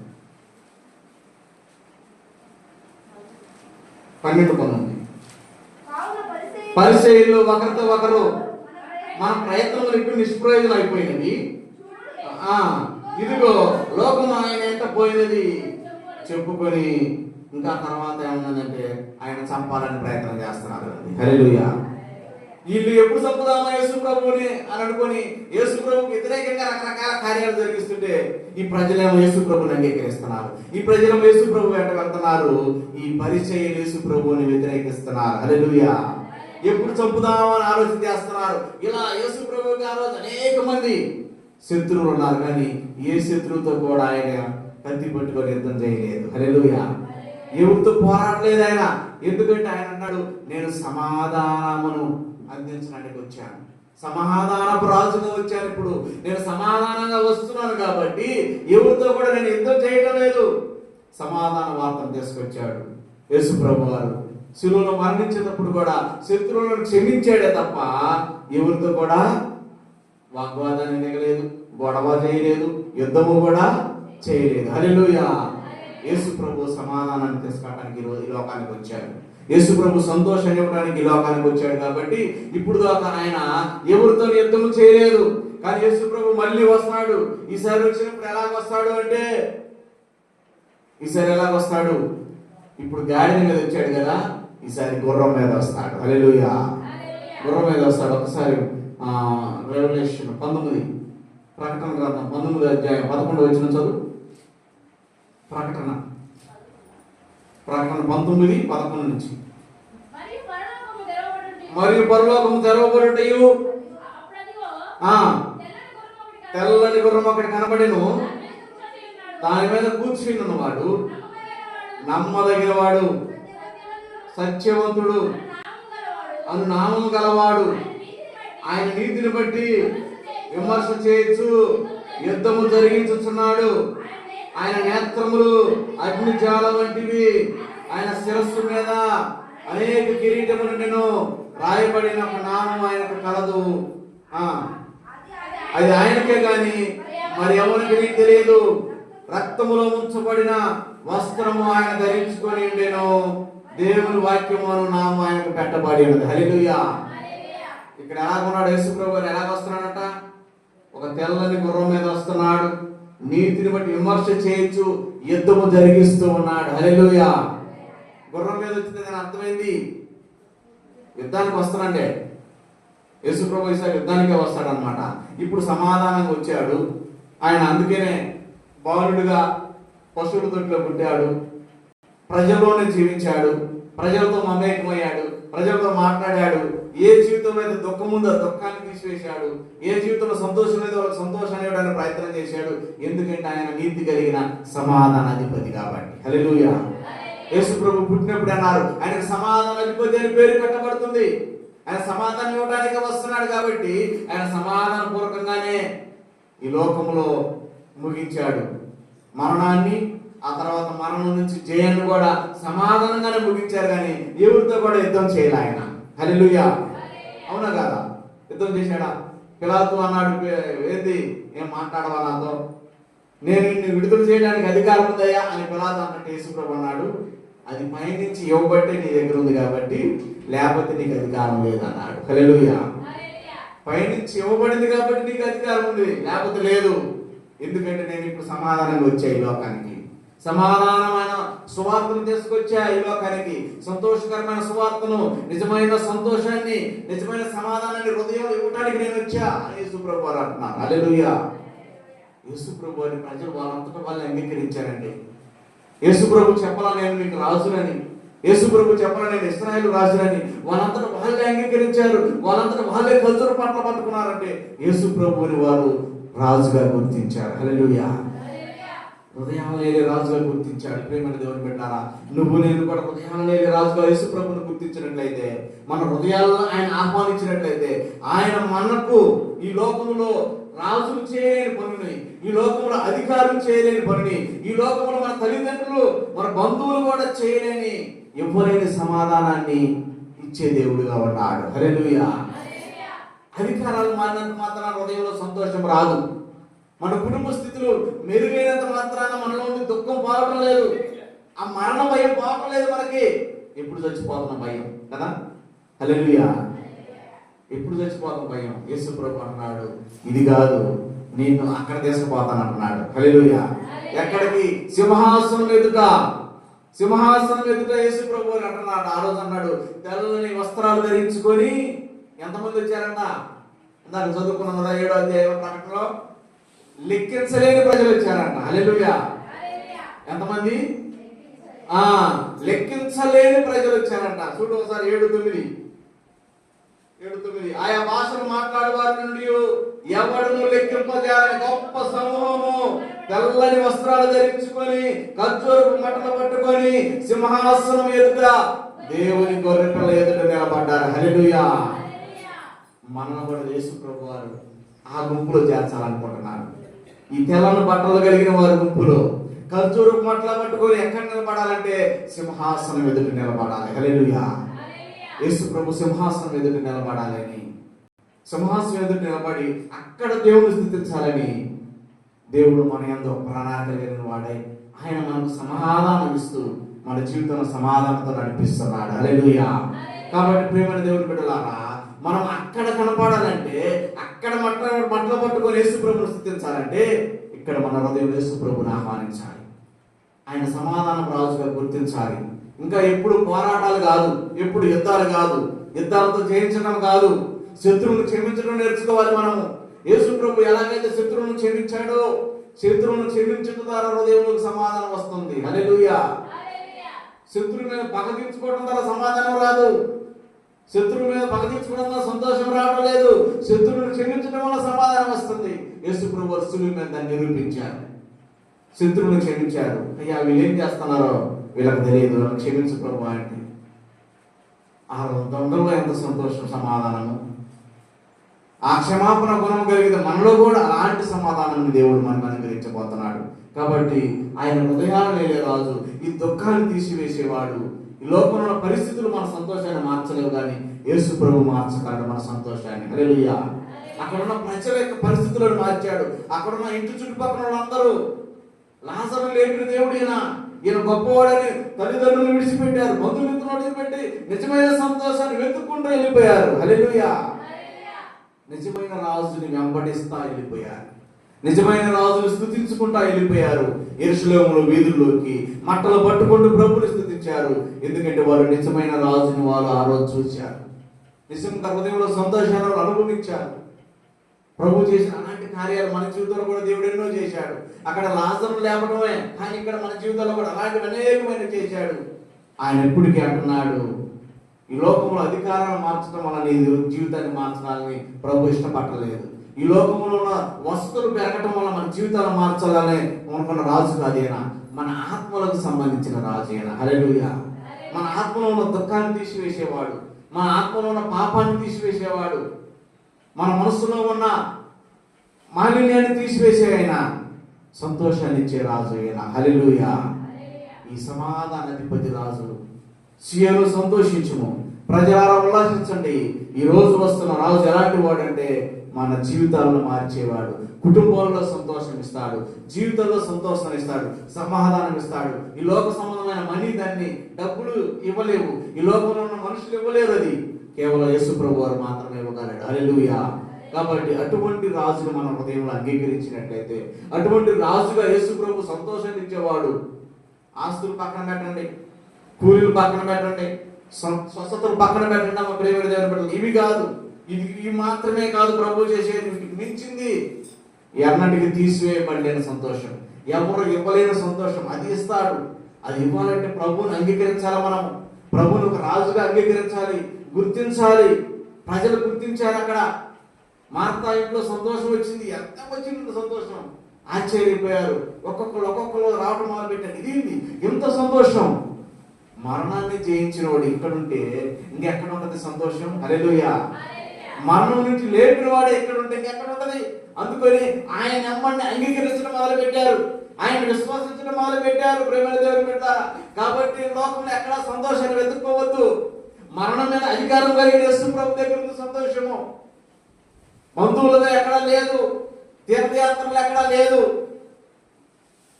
Speaker 1: 12:19. పరిచర్యలు ఒకరితో ఒకరు మన ప్రయత్నములు ఇప్పుడు నిష్ప్రయోజనం అయిపోయినది. ఇదిగో లోకం ఆయన ఎంత పోయినది చెప్పుకొని ఇంకా తర్వాత ఏమన్నదంటే ఆయన చంపాలని ప్రయత్నం చేస్తున్నారు. హల్లెలూయా. వీళ్ళు ఎప్పుడు చంపుదామా యేసు ప్రభువుని అని అనుకొని యేసు ప్రభువుకి వ్యతిరేకంగా రకరకాల కార్యాలు జరిగిస్తుంటే ఈ ప్రజలేమో యేసు ప్రభువుని అంగీకరిస్తున్నారు. ఈ ప్రజలేమో యేసు ప్రభు వెంట వెళ్తున్నారు. ఈ పరిచర్యలు యేసు ప్రభువుని వ్యతిరేకిస్తున్నారు. హల్లెలూయా. ఎప్పుడు చంపుదామని ఆలోచన చేస్తున్నారు. ఇలా యేసు ప్రభువుకి ఆ రోజు అనేక మంది శత్రువులు ఉన్నారు, కానీ ఏ శత్రువుతో కూడా ఆయన కత్తి పట్టుకొని యుద్ధం చేయలేదు. హల్లెలూయా. ఎవరితో పోరాడలేదు ఆయన. ఎందుకంటే ఆయన అన్నాడు, నేను సమాధానమును అందించడానికి వచ్చాను, సమాధానపు రాజుగా వచ్చాను. ఇప్పుడు నేను సమాధానంగా వస్తున్నాను కాబట్టి ఎవరితో కూడా నేను యుద్ధం చేయడం లేదు. సమాధాన వార్తను తీసుకొచ్చాడు యేసు ప్రభు వారు. శిలువలో మరణించేటప్పుడు కూడా శత్రువులను క్షమించాడే తప్ప ఎవరితో కూడా వాగ్వాదాన్ని దిగలేదు, గొడవ చేయలేదు, యుద్ధము కూడా చేయలేదు. హల్లెలూయా. యేసు ప్రభు సమాధానాన్ని తీసుకోవడానికి ఈ లోకానికి వచ్చాడు. యేసు ప్రభు సంతోషాన్ని ఇవ్వడానికి ఈ లోకానికి వచ్చాడు. కాబట్టి ఇప్పుడు దాకా ఆయన ఎవరితో యుద్ధము చేయలేదు. కానీ యేసు ప్రభు మళ్ళీ వస్తున్నాడు. ఈసారి వచ్చినప్పుడు ఎలాగొస్తాడు అంటే, ఈసారి ఎలాగొస్తాడు? ఇప్పుడు గాడిద మీద వచ్చాడు కదా, ఈసారి గుర్రం మీద వస్తాడు. హల్లెలూయా. గుర్రం మీద వస్తాడు. ఒకసారి రెవల్యూషన్ 19 ప్రకటన గ్రంథం 19 అధ్యాయం 11 వచ్చిన చదువు. ప్రకటన 19:11 నుంచి. మరియు పరలోకము తెరవబడుటయు తెల్లని గుర్రం ఒకటి కనబడెను. దాని మీద కూర్చుని ఉన్నవాడు నమ్మదగిన వాడు, సత్యవంతుడు అను నామము గలవాడు. ఆయన నీతిని బట్టి విమర్శ చేయొచ్చు, యుద్ధము జరిగించుచున్నాడు. ఆయన నేత్రములు అగ్నిజ్వాల వంటివి. ఆయన శిరస్సు మీద అనేక కిరీటములు నేను రాయబడిన ఒక నామం ఆయనకు కలదు. అది ఆయనకే గాని మరి ఎవరికి తెలియదు. రక్తములో ముంచబడిన వస్త్రము ఆయన ధరించుకొని ఉండేను. దేవుని వాక్యము అను నామం ఆయనకు పెట్టబడి ఉన్నది. హల్లెలూయా. ఇక్కడ ఎలాగున్నాడు యేసు ప్రభు? ఎలాగొస్తున్నాడట? ఒక తెల్లని గుర్రం మీద వస్తున్నాడు. నీతిని బట్టి విమర్శ చేయొచ్చు, యుద్ధము జరిగిస్తూ ఉన్నాడు. హల్లెలూయా. గుర్రం మీద వచ్చింది దాని అర్థమైంది, యుద్ధానికి వస్తానంటే యేసు ప్రభు ఈసారి యుద్ధానికే వస్తాడు అనమాట. ఇప్పుడు సమాధానంగా వచ్చాడు ఆయన. అందుకనే బాలుడుగా పశువుల తొట్టిలో పుట్టాడు, ప్రజల్లోనే జీవించాడు, ప్రజలతో మమేకమయ్యాడు, ప్రజలతో మాట్లాడాడు. ఏ జీవితంలో అయితే దుఃఖం ఉందో దుఃఖాన్ని తీసివేశాడు, ఏ జీవితంలో సంతోషం లేదో వాళ్ళకి సంతోషాన్ని ఇవ్వడానికి ప్రయత్నం చేశాడు. ఎందుకంటే ఆయన నీతి కలిగిన సమాధానాధిపతి కాబట్టి. హల్లెలూయా. యేసు ప్రభు పుట్టినప్పుడు అన్నారు ఆయనకు సమాధానాధిపతి అని పేరు పెట్టబడుతుంది. ఆయన సమాధానం ఇవ్వడానికి వస్తున్నాడు కాబట్టి ఆయన సమాధాన పూర్వకంగానే ఈ లోకంలో ముగించాడు. మరణాన్ని, ఆ తర్వాత మరణం నుంచి జయాన్ని కూడా సమాధానంగానే ముగించారు. కానీ ఎవరితో కూడా యుద్ధం చేయాలి ఆయన. హల్లెలూయా. అవునా కదా? యుద్ధం చేశాడా? పిలాతు అన్నాడు, ఏంది ఏం మాట్లాడవా నాతో, నేను నిన్ను విడుదల చేయడానికి అధికారం ఉందయ్యా అని పిలాతు అన్నట్టు యేసు ప్రభు అన్నాడు, అది పైనుంచి ఇవ్వబట్టే నీ దగ్గర ఉంది కాబట్టి, లేకపోతే నీకు అధికారం లేదన్నాడు. హల్లెలూయా. పైనుంచి ఇవ్వబడింది కాబట్టి నీకు అధికారం ఉంది, లేకపోతే లేదు. ఎందుకంటే నేను ఇప్పుడు సమాధానంగా వచ్చా ఈ లోకానికి, సమాధానమైన సువార్తను తీసుకొచ్చా ఈ లోకానికి. సంతోషకరమైన సువార్తను, నిజమైన సంతోషాన్ని, నిజమైన సమాధానాన్ని హృదయంలో ఇవ్వడానికి నేను వచ్చా అని యేసు ప్రభు వారు అంటున్నారు. హల్లెలూయా. యేసు ప్రభు వారిని ప్రజలు వాళ్ళంతటా వాళ్ళు అంగీకరించారండి. యేసు ప్రభు చెప్పాలా నేను నీకు రాజునని, యేసు ప్రభు చెప్పాలా నేను ఇశ్రాయేలు రాజునని వాళ్ళంతటా వాళ్ళే అంగీకరించారు. వాళ్ళంతటా వాళ్ళే ఖర్జూర పంటలు పట్టుకున్నారంటే యేసు ప్రభువుని వారు రాజుగా గుర్తించారు. హల్లెలూయా. హృదయాలు లేని రాజుగా గుర్తించాడు. ప్రేమైన దేవుని బిడ్డలారా, నువ్వు నేను కూడా హృదయాలు లేని రాజుగా యేసు ప్రభువును గుర్తించినట్లయితే, మన హృదయాల్లో ఆయన ఆహ్వానించినట్లయితే, ఆయన మనకు ఈ లోకంలో రాజులు చేయలేని పనిని, ఈ లోకంలో అధికారులు చేయలేని పనిని, ఈ లోకంలో మన తల్లిదండ్రులు, మన బంధువులు కూడా చేయలేని, ఇవ్వలేని సమాధానాన్ని ఇచ్చే దేవుడుగా ఉన్నాడు. హల్లెలూయా. అధికారాలు మారినంత మాత్రాన హృదయంలో సంతోషం రాదు. మన కుటుంబ స్థితులు మెరుగైనంత మాత్రాన మనలో ఉండి దుఃఖం పోవటం లేదు. ఆ మరణ భయం పోవటం లేదు మనకి. ఎప్పుడు చచ్చిపోతున్న భయం కదా. హల్లెలూయా. ఎప్పుడు చచ్చిపోతాం భయం. యేసు ప్రభు అన్నాడు, ఇది కాదు, నేను అక్కడ తీసుకుపోతాను అంటున్నాడు. హల్లెలూయా. ఎక్కడికి? సింహాసనం ఎదుట. సింహాసనం ఎదుట యేసు ప్రభు అని అంటున్నాడు. ఆ రోజు అన్నాడు, తెల్లని వస్త్రాలు ధరించుకొని ఎంతమంది వచ్చారంట? నాకు చదువుకున్నాం కదా 7వ అధ్యాయం ప్రకటనలో, లెక్కించలేని ప్రజలు వచ్చారంట. హల్లెలూయా. ఎంతమంది? లెక్కించలేని ప్రజలు వచ్చారంట. చూడు ఒకసారి 7:9. ఆయా భాషలు మాట్లాడే వారి నుండి ఎవడును లెక్కింపజేయని గొప్ప సమూహము తెల్లని వస్త్రాలు ధరించుకొని ఖర్జూరపు మట్టలు పట్టుకొని సింహాసనం ఎదుట దేవుని గొర్రెపిల్ల ఎదుట నిలబడ్డారు. హల్లెలూయా. మనల్ని కూడా యేసు ప్రభు వారు ఆ గుంపులో చేర్చాలనుకుంటున్నారు. ఈ తెల్లని బట్టలు కలిగిన వారి గుంపులో ఖర్జూరపు మట్టలు పట్టుకొని ఎక్కడ నిలబడాలంటే సింహాసనం ఎదుట నిలబడాలి. హల్లెలూయా. యేసు ప్రభు సింహాసనం ఎదుట నిలబడాలని, సింహాసనం ఎదుట నిలబడి అక్కడ దేవుని స్తుతించాలని దేవుడు మన యందు ప్రణాళిక కలిగిన వాడై ఆయన మనకు సమాధానం ఇస్తూ మన జీవితంలో సమాధానంతో నడిపిస్తున్నాడు. హల్లెలూయా. కాబట్టి ప్రియమైన దేవుని బిడ్డలారా, మనం అక్కడ కనపడాలంటే, అక్కడ మట్టలు పట్టుకొని యేసు ప్రభుని స్తుతించాలంటే ఇక్కడ మన హృదయం యేసు ప్రభుని ఆహ్వానించాలి. ఆయన సమాధానం రాజుగా గుర్తించాలి. ఇంకా ఎప్పుడు పోరాటాలు కాదు, ఎప్పుడు యుద్ధాలు కాదు, యుద్ధాలతో జయించడం కాదు, శత్రువును క్షమించడం నేర్చుకోవాలి. మనము యేసు ప్రభు ఎలాగైతే శత్రువును క్షమించాడో, శత్రువును క్షమించడం ద్వారా హృదయంలోకి సమాధానం వస్తుంది. హల్లెలూయా. శత్రువు మీద పగ తీర్చుకోవడం ద్వారా సమాధానం రాదు. శత్రువు మీద పగ తీర్చుకోవడం ద్వారా సంతోషం రావడం లేదు. శత్రువును క్షమించడం వల్ల సమాధానం వస్తుంది. యేసు ప్రభు శిలువ మీద దాన్ని నిరూపించారు. శత్రువును క్షమించారు. అయ్యా వీళ్ళు ఏం చేస్తున్నారో వీళ్ళకి తెలియదు, క్షమించు ప్రభు అంటే ఆ దొంగల్లో ఎంత సంతోషం, సమాధానము. ఆ క్షమాపణ గుణం కలిగిన మనలో కూడా అలాంటి సమాధానం దేవుడు మనకు అనుగ్రహించబోతున్నాడు. కాబట్టి ఆయన హృదయాలు వేలే రాజు, ఈ దుఃఖాన్ని తీసివేసేవాడు. ఈ లోకంలో పరిస్థితులు మన సంతోషాన్ని మార్చలేవు, కానీ యేసు ప్రభు మార్చగలడు మన సంతోషాన్ని. హల్లెలూయా. అక్కడున్న ప్రజల యొక్క పరిస్థితులను మార్చాడు. అక్కడున్న ఇంటి చుట్టుపక్కల వాళ్ళందరూ లాజరు లేపిన దేవుడు ఈయన గొప్పవాడని తల్లిదండ్రులు విడిచిపెట్టారు, బంధుమిత్రులు వదిలిపెట్టి నిజమైన సంతోషాన్ని వెతుక్కుంటూ వెళ్ళిపోయారు. హల్లెలూయా. నిజమైన రాజుని వెంబడిస్తా వెళ్ళిపోయారు. నిజమైన రాజుని స్తుతించుకుంటా వెళ్ళిపోయారు. యెరూషలేములో వీధుల్లోకి మట్టలు పట్టుకుంటూ ప్రభుని స్తుతించారు. ఎందుకంటే వారు నిజమైన రాజుని వారు ఆ రోజు చూశారు. నిజంగా హృదయంలో సంతోషాలను అనుభవించారు. ప్రభు చేసిన అలాంటి కార్యాలు మన జీవితంలో కూడా దేవుడు ఎన్నో చేశాడు. అక్కడ లాజరు లేపడమే, కానీ ఇక్కడ మన జీవితంలో కూడా అలాంటివి అనేకమైన చేశాడు. ఆయన ఎప్పటికీ అంటున్నాడు, ఈ లోకంలో అధికారాన్ని మార్చడం వల్ల నీ జీవితాన్ని మార్చాలని ప్రభు ఇష్టపడలేదు. ఈ లోకంలో ఉన్న వస్తువులు పెరగటం వల్ల మన జీవితాన్ని మార్చాలని అనుకున్న రాజు కాదేనా, మన ఆత్మలకు సంబంధించిన రాజు అయినా. హల్లెలూయా. మన ఆత్మలో ఉన్న దుఃఖాన్ని తీసివేసేవాడు, మన ఆత్మలో ఉన్న పాపాన్ని తీసివేసేవాడు, మన మనసులో ఉన్న మాలిన్యాన్ని తీసివేసే ఆయన, సంతోషాన్ని ఇచ్చే రాజు అయినా. హల్లెలూయా. ఈ సమాధానాధిపతి రాజు. సీయోను సంతోషించుము, ప్రజలారా ఉల్లాసించండి. ఈ రోజు వస్తున్న రాజు ఎలాంటి వాడు అంటే మన జీవితాలను మార్చేవాడు. కుటుంబాల్లో సంతోషం ఇస్తాడు, జీవితంలో సంతోషం ఇస్తాడు, సమాధానం ఇస్తాడు. ఈ లోక సంబంధమైన మనీ, దాన్ని డబ్బులు ఇవ్వలేవు, ఈ లోకంలో ఉన్న మనుషులు ఇవ్వలేరు. అది కేవలం యేసు ప్రభు వారు మాత్రమే ఇవ్వగలడు. హల్లెలూయా. కాబట్టి అటువంటి రాజును మన హృదయంలో అంగీకరించినట్లయితే, అటువంటి రాజుగా యేసు ప్రభు సంతోషాన్ని ఇచ్చేవాడు. ఆస్తులు పక్కన పెట్టండి, కూలీలు పక్కన పెట్టండి, స్వస్థతలు పక్కన పెట్టండి. మా ప్రేమ దేవుని బిడ్డలు, ఇవి కాదు, ఇవి మాత్రమే కాదు ప్రభు చేసేది. మించింది ఎన్నటికి తీసివేయబడలేని సంతోషం, ఎవరు ఇవ్వలేని సంతోషం, అది ఇస్తాడు. అది ఇవ్వాలంటే ప్రభువుని అంగీకరించాలి. మనం ప్రభువుని ఒక రాజుగా అంగీకరించాలి, గుర్తించాలి. ప్రజలు గుర్తించారు. అక్కడ మార్తా ఇంట్లో సంతోషం వచ్చింది. ఎంత వచ్చింది సంతోషం, ఆశ్చర్యపోయారు. ఒక్కొక్కరు రావడం మొదలు పెట్టారు. ఇది ఎంత సంతోషం. మరణాన్ని జయించిన వాడు ఇక్కడుంటే ఇంకెక్కడ ఉంటది సంతోషం. హల్లెలూయా. మరణం నుంచి లేపిన వాడు ఎక్కడ ఉంటే ఇంకెక్కడ ఉంటది. అందుకని ఆయన నమ్మని అంగీకరించడం మొదలు పెట్టారు, ఆయన విశ్వసించడం మొదలు పెట్టారు. ప్రేమ దేవుని పెట్టారా. కాబట్టి లోకంలో ఎక్కడా సంతోషాన్ని వెతుక్కోవద్దు. మరణం మీద అధికారం కలిగిన యేసు ప్రభు దగ్గర ఉంది సంతోషము. బంధువులతో ఎక్కడా లేదు, తీర్థయాత్రలు ఎక్కడా లేదు,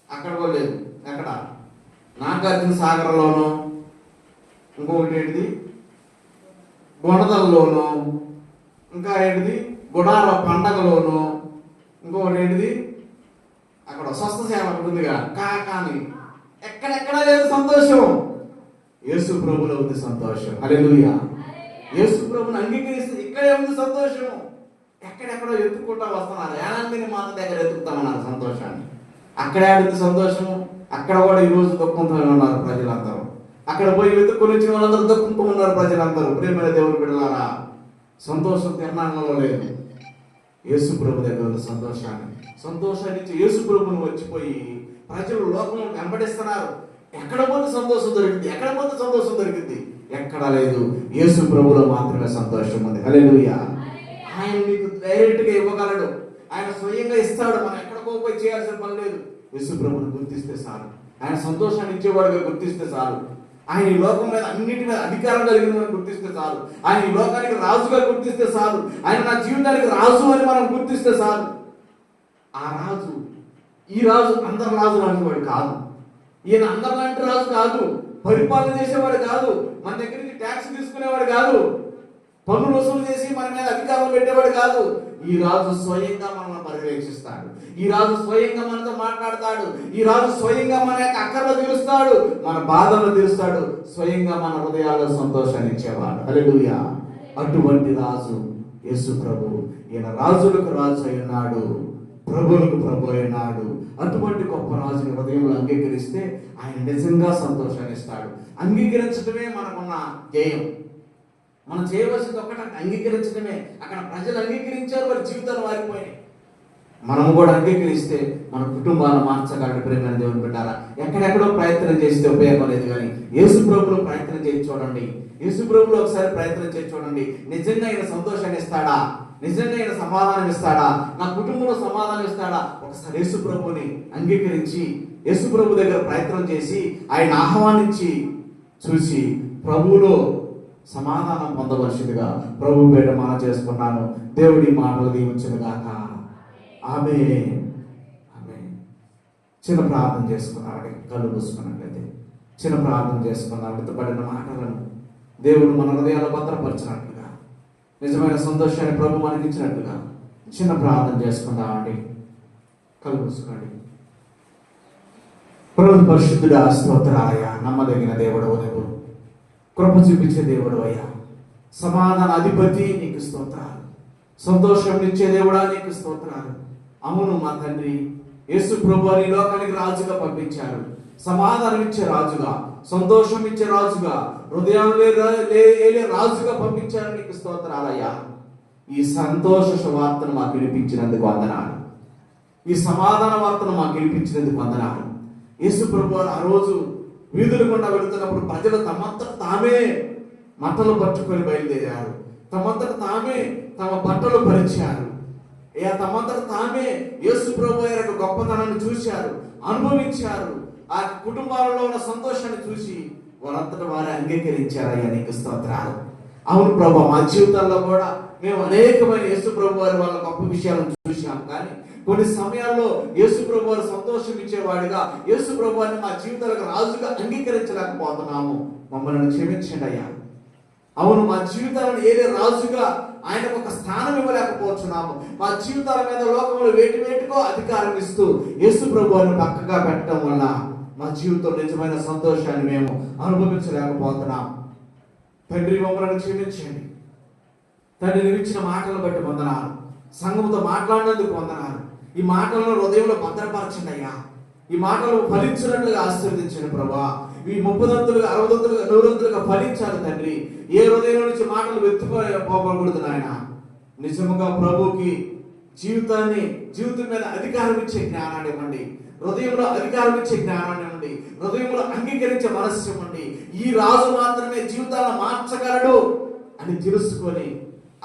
Speaker 1: అక్కడ కూడా లేదు. ఎక్కడ? నాగార్జున సాగర్లోనూ, ఇంకొకటి ఏంటిది గుణదల్లోను, ఇంకా ఏంటిది గుడార పండగలోను, ఇంకొకటి ఏంటిది అక్కడ స్వస్థ సేవ ఉంటుందిగా కాకాని, ఎక్కడెక్కడా లేదు సంతోషం. యేసు ప్రభులో ఉంది సంతోషం. హల్లెలూయా. యేసు ప్రభుని అంగీకరిస్తే ఇక్కడే ఉంది సంతోషం. ఎక్కడెక్కడో ఎత్తుకుంటా వస్తున్నారు, ఏనాందిని మాత దగ్గర ఎత్తుకుతామన్నారు సంతోషాన్ని. అక్కడే ఉంది సంతోషం. అక్కడ కూడా ఈ రోజు దుఃఖంతో ఉన్నారు ప్రజలందరూ. అక్కడ పోయి వెతుక్కొని వచ్చిన వాళ్ళందరూ దుఃఖంతో ఉన్నారు ప్రజలందరూ. ప్రియమైన దేవుని బిడ్డలారా, సంతోషం తిరణాలలో లేదు. యేసు ప్రభు దగ్గర ఉన్న సంతోషాన్ని ఇచ్చి యేసు ప్రభుని వచ్చిపోయి ప్రజలు లోకంలో వెంబడిస్తున్నారు. ఎక్కడ పోతే సంతోషం దొరికింది, ఎక్కడ పోతే సంతోషం దొరికింది, ఎక్కడా లేదు. యేసు ప్రభులో మాత్రమే సంతోషం ఉంది. హల్లెలూయా. ఆయన మీకు డైరెక్ట్ గా ఇవ్వగలడు, ఆయన స్వయంగా ఇస్తాడు. మనం ఎక్కడికో పోయి చేయాల్సిన పని లేదు. యేసు ప్రభుని గుర్తిస్తే చాలు, ఆయన సంతోషాన్ని ఇచ్చేవాడుగా గుర్తిస్తే చాలు, ఆయన ఈ లోకం మీద అన్నిటి మీద అధికారం కలిగిన గుర్తిస్తే చాలు, ఆయన ఈ లోకానికి రాజుగా గుర్తిస్తే చాలు, ఆయన నా జీవితానికి రాజు అని మనం గుర్తిస్తే చాలు. ఆ రాజు, ఈ రాజు అందరి రాజు లాంటి వాడు కాదు. ఈయన అందరిలాంటి రాజు కాదు, పరిపాలన చేసేవాడు కాదు, మన దగ్గర నుంచి ట్యాక్స్ తీసుకునేవాడు కాదు, పన్నులు వసూలు చేసి మన మీద అధికారం పెట్టేవాడు కాదు. ఈ రాజు స్వయంగా మనల్ని పర్యవేక్షిస్తాడు, ఈ రాజు స్వయంగా మనతో మాట్లాడతాడు, ఈ రాజు స్వయంగా మన యొక్క అక్కర్లు తీరుస్తాడు, మన బాధలు తీరుస్తాడు, స్వయంగా మన హృదయాల్లో సంతోషాన్ని ఇచ్చేవాడు. హల్లెలూయా. అటువంటి రాజు యేసు ప్రభు. ఈయన రాజులకు రాజు అయినాడు, ప్రభువులకు ప్రభు అయినాడు. అటువంటి గొప్ప రాజుని హృదయంలో అంగీకరిస్తే ఆయన నిజంగా సంతోషాన్ని ఇస్తాడు. అంగీకరించడమే మనకున్న ధ్యేయం. మనం చేయవలసింది ఒకటి అంగీకరించడమే. అక్కడ ప్రజలు అంగీకరించారు, వారి జీవితాలు మారిపోయినాయి. మనము కూడా అంగీకరిస్తే మన కుటుంబాలను మార్చగలడు. ప్రేమైన దేవుని బిడ్డారా, ఎక్కడెక్కడో ప్రయత్నం చేస్తే ఉపయోగం లేదు, కానీ యేసు ప్రభులో ప్రయత్నం చేసి చూడండి. యేసు ప్రభులో ఒకసారి ప్రయత్నం చేసి చూడండి. నిజంగా ఆయన సంతోషాన్ని ఇస్తాడా? నిజంగా ఆయన సమాధానం ఇస్తాడా? నా కుటుంబంలో సమాధానం ఇస్తాడా? ఒకసారి యేసు ప్రభుని అంగీకరించి యేసు ప్రభు దగ్గర ప్రయత్నం చేసి ఆయన ఆహ్వానించి చూసి ప్రభువులో సమాధానం పొందవలసిందిగా ప్రభు పేట మనం చేసుకున్నాను. దేవుడి మాటలు దీవించునుగాక. ఆమేన్. ఆమేన్. చిన్న ప్రార్థన చేసుకున్నాడు. కళ్ళు మూసుకున్నట్లయితే చిన్న ప్రార్థన చేసుకున్నాడు. విత్తబడిన మాటలను దేవుడు మన హృదయాలు భద్రపరిచినట్లుగా, నిజమైన సంతోషాన్ని ప్రభు మనకి ఇచ్చినట్లుగా చిన్న ప్రార్థన చేసుకుందామండి. కళ్ళు మూసుకోండి. ప్రభు పరిశుద్ధుడా, స్తోత్రాలయ. నమ్మదగిన దేవుడు నువ్వు, కృప చూపించే దేవుడు అయ్యా, సమాధాన అధిపతి నీకు స్తోత్రాలు, సంతోషం ఇచ్చే దేవుడా నీకు స్తోత్రాలు. అవును మా తండ్రి, యేసు ప్రభు ఈ లోకానికి రాజుగా పంపించారు, సమాధానం ఇచ్చే రాజుగా, సంతోషం ఇచ్చే రాజుగా, హృదయంలో రాజుగా పంపించారు. నీకు స్తోత్రాలయ్యా. ఈ సంతోష వార్తను మాకు వినిపించినందుకు వందనాలు, ఈ సమాధాన వార్తను మాకు వినిపించినందుకు వందనాలు. యేసు ప్రభు ఆ రోజు వీధుల గుండా వెళుతున్నప్పుడు ప్రజలు తమంతట తామే మంటలు పట్టుకొని బయలుదేరారు, తమంతట తామే తమ బట్టలు పరిచారు, తమంతట తామే యేసు ప్రభు యొక్క గొప్పతనాన్ని చూశారు, అనుభవించారు. ఆ కుటుంబాలలో ఉన్న సంతోషాన్ని చూసి వారంతట వారే అంగీకరించారయ్యా. నీకు స్తోత్రాలు. అవును ప్రభు, మా జీవితాల్లో కూడా మేము అనేకమైన యేసు ప్రభు వారి వాళ్ళ గొప్ప విషయాలను చూశాం, కానీ కొన్ని సమయాల్లో యేసు ప్రభు వారు సంతోషం ఇచ్చేవాడిగా, యేసు ప్రభు వారిని మా జీవితాలకు రాజుగా అంగీకరించలేకపోతున్నాము. మమ్మల్ని క్షమించండి అయ్యా. అవును, మా జీవితాలను ఏదే రాజుగా ఆయనకు ఒక స్థానం ఇవ్వలేకపోతున్నాము. మా జీవితాల మీద లోకంలో వేటికో అధికారం ఇస్తూ యేసు ప్రభు వారిని పక్కగా పెట్టడం వల్ల మా జీవితంలో నిజమైన సంతోషాన్ని మేము అనుభవించలేకపోతున్నాం. తండ్రి, మమ్మల్ని క్షమించండి. తండ్రి, నువ్వు ఇచ్చిన మాటలను బట్టి వందనాలు, సంఘంతో మాట్లాడినందుకు వందనాలు. ఈ మాటలను హృదయంలో భద్రపరచండి అయ్యా. ఈ మాటలు ఫలించినట్లుగా ఆశీర్వదించండి ప్రభా. ఈ 30 60 100 ఫలించాలి తండ్రి. ఏ హృదయం నుంచి మాటలు వెతుకోకూడదు నాయన. నిజముగా ప్రభుకి జీవితం మీద అధికారం ఇచ్చే జ్ఞానాన్ని ఇవ్వండి, హృదయంలో అధికారం ఇచ్చే జ్ఞానాన్ని ఇవ్వండి, హృదయంలో అంగీకరించే మనస్సు ఇవ్వండి. ఈ రాజు మాత్రమే జీవితాలను మార్చగలడు అని తెలుసుకొని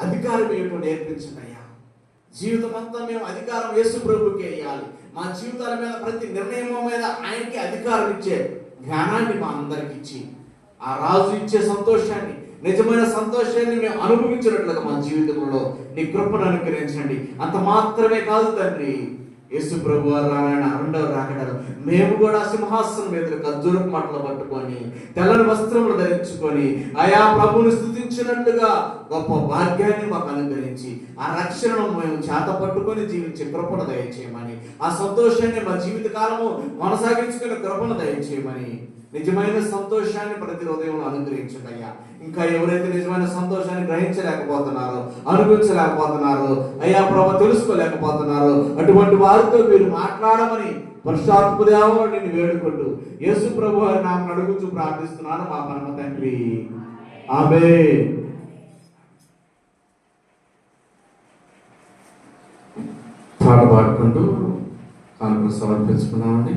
Speaker 1: అధికారం ఏమిటో నేర్పించండి అయ్యా. జీవితం అంతా మేము అధికారం యేసు ప్రభుకే ఇవ్వాలి. మా జీవితాల మీద ప్రతి నిర్ణయం మీద ఆయనకి అధికారం ఇచ్చే జ్ఞానాన్ని మా అందరికి ఇచ్చి, ఆ రాజు ఇచ్చే సంతోషాన్ని, నిజమైన సంతోషాన్ని మేము అనుభవించినట్లుగా మా జీవితంలో నీ కృపను అనుగ్రహించండి. అంత మాత్రమే కాదు తండ్రి, యేసు ప్రభు వారు రారాయణ రెండవ రాకడలో మేము కూడా సింహాసనం మీద ఖర్జూరపు మట్టలు పట్టుకొని తెల్లని వస్త్రములు ధరించుకొని ఆయా ప్రభువుని స్తుతించినట్లుగా గొప్ప భాగ్యాన్ని మాకు అనుగ్రహించి ఆ రక్షణను మేము చేత పట్టుకొని జీవించే కృపను దయచేయమని, ఆ సంతోషాన్ని మా జీవిత కాలము కొనసాగించుకునే కృపను దయచేయమని, నిజమైన సంతోషాన్ని ప్రతి హృదయంలో అనుగ్రహించండి అయ్యా. ఇంకా ఎవరైతే నిజమైన సంతోషాన్ని గ్రహించలేకపోతున్నారో, అనుభవించలేకపోతున్నారో, అయ్యా ప్రభు తెలుసుకోలేకపోతున్నారో, అటువంటి వారితో మీరు మాట్లాడమని పరిశుద్ధాత్మ దేవా నిన్ను వేడుకుంటూ యేసు ప్రభు వారి నామమున అడుగుచూ ప్రార్థిస్తున్నాను మా పరమ తండ్రి, ఆమేన్. పాట పాడుకుంటూ కానుకలు సమర్పించుకున్నామండి.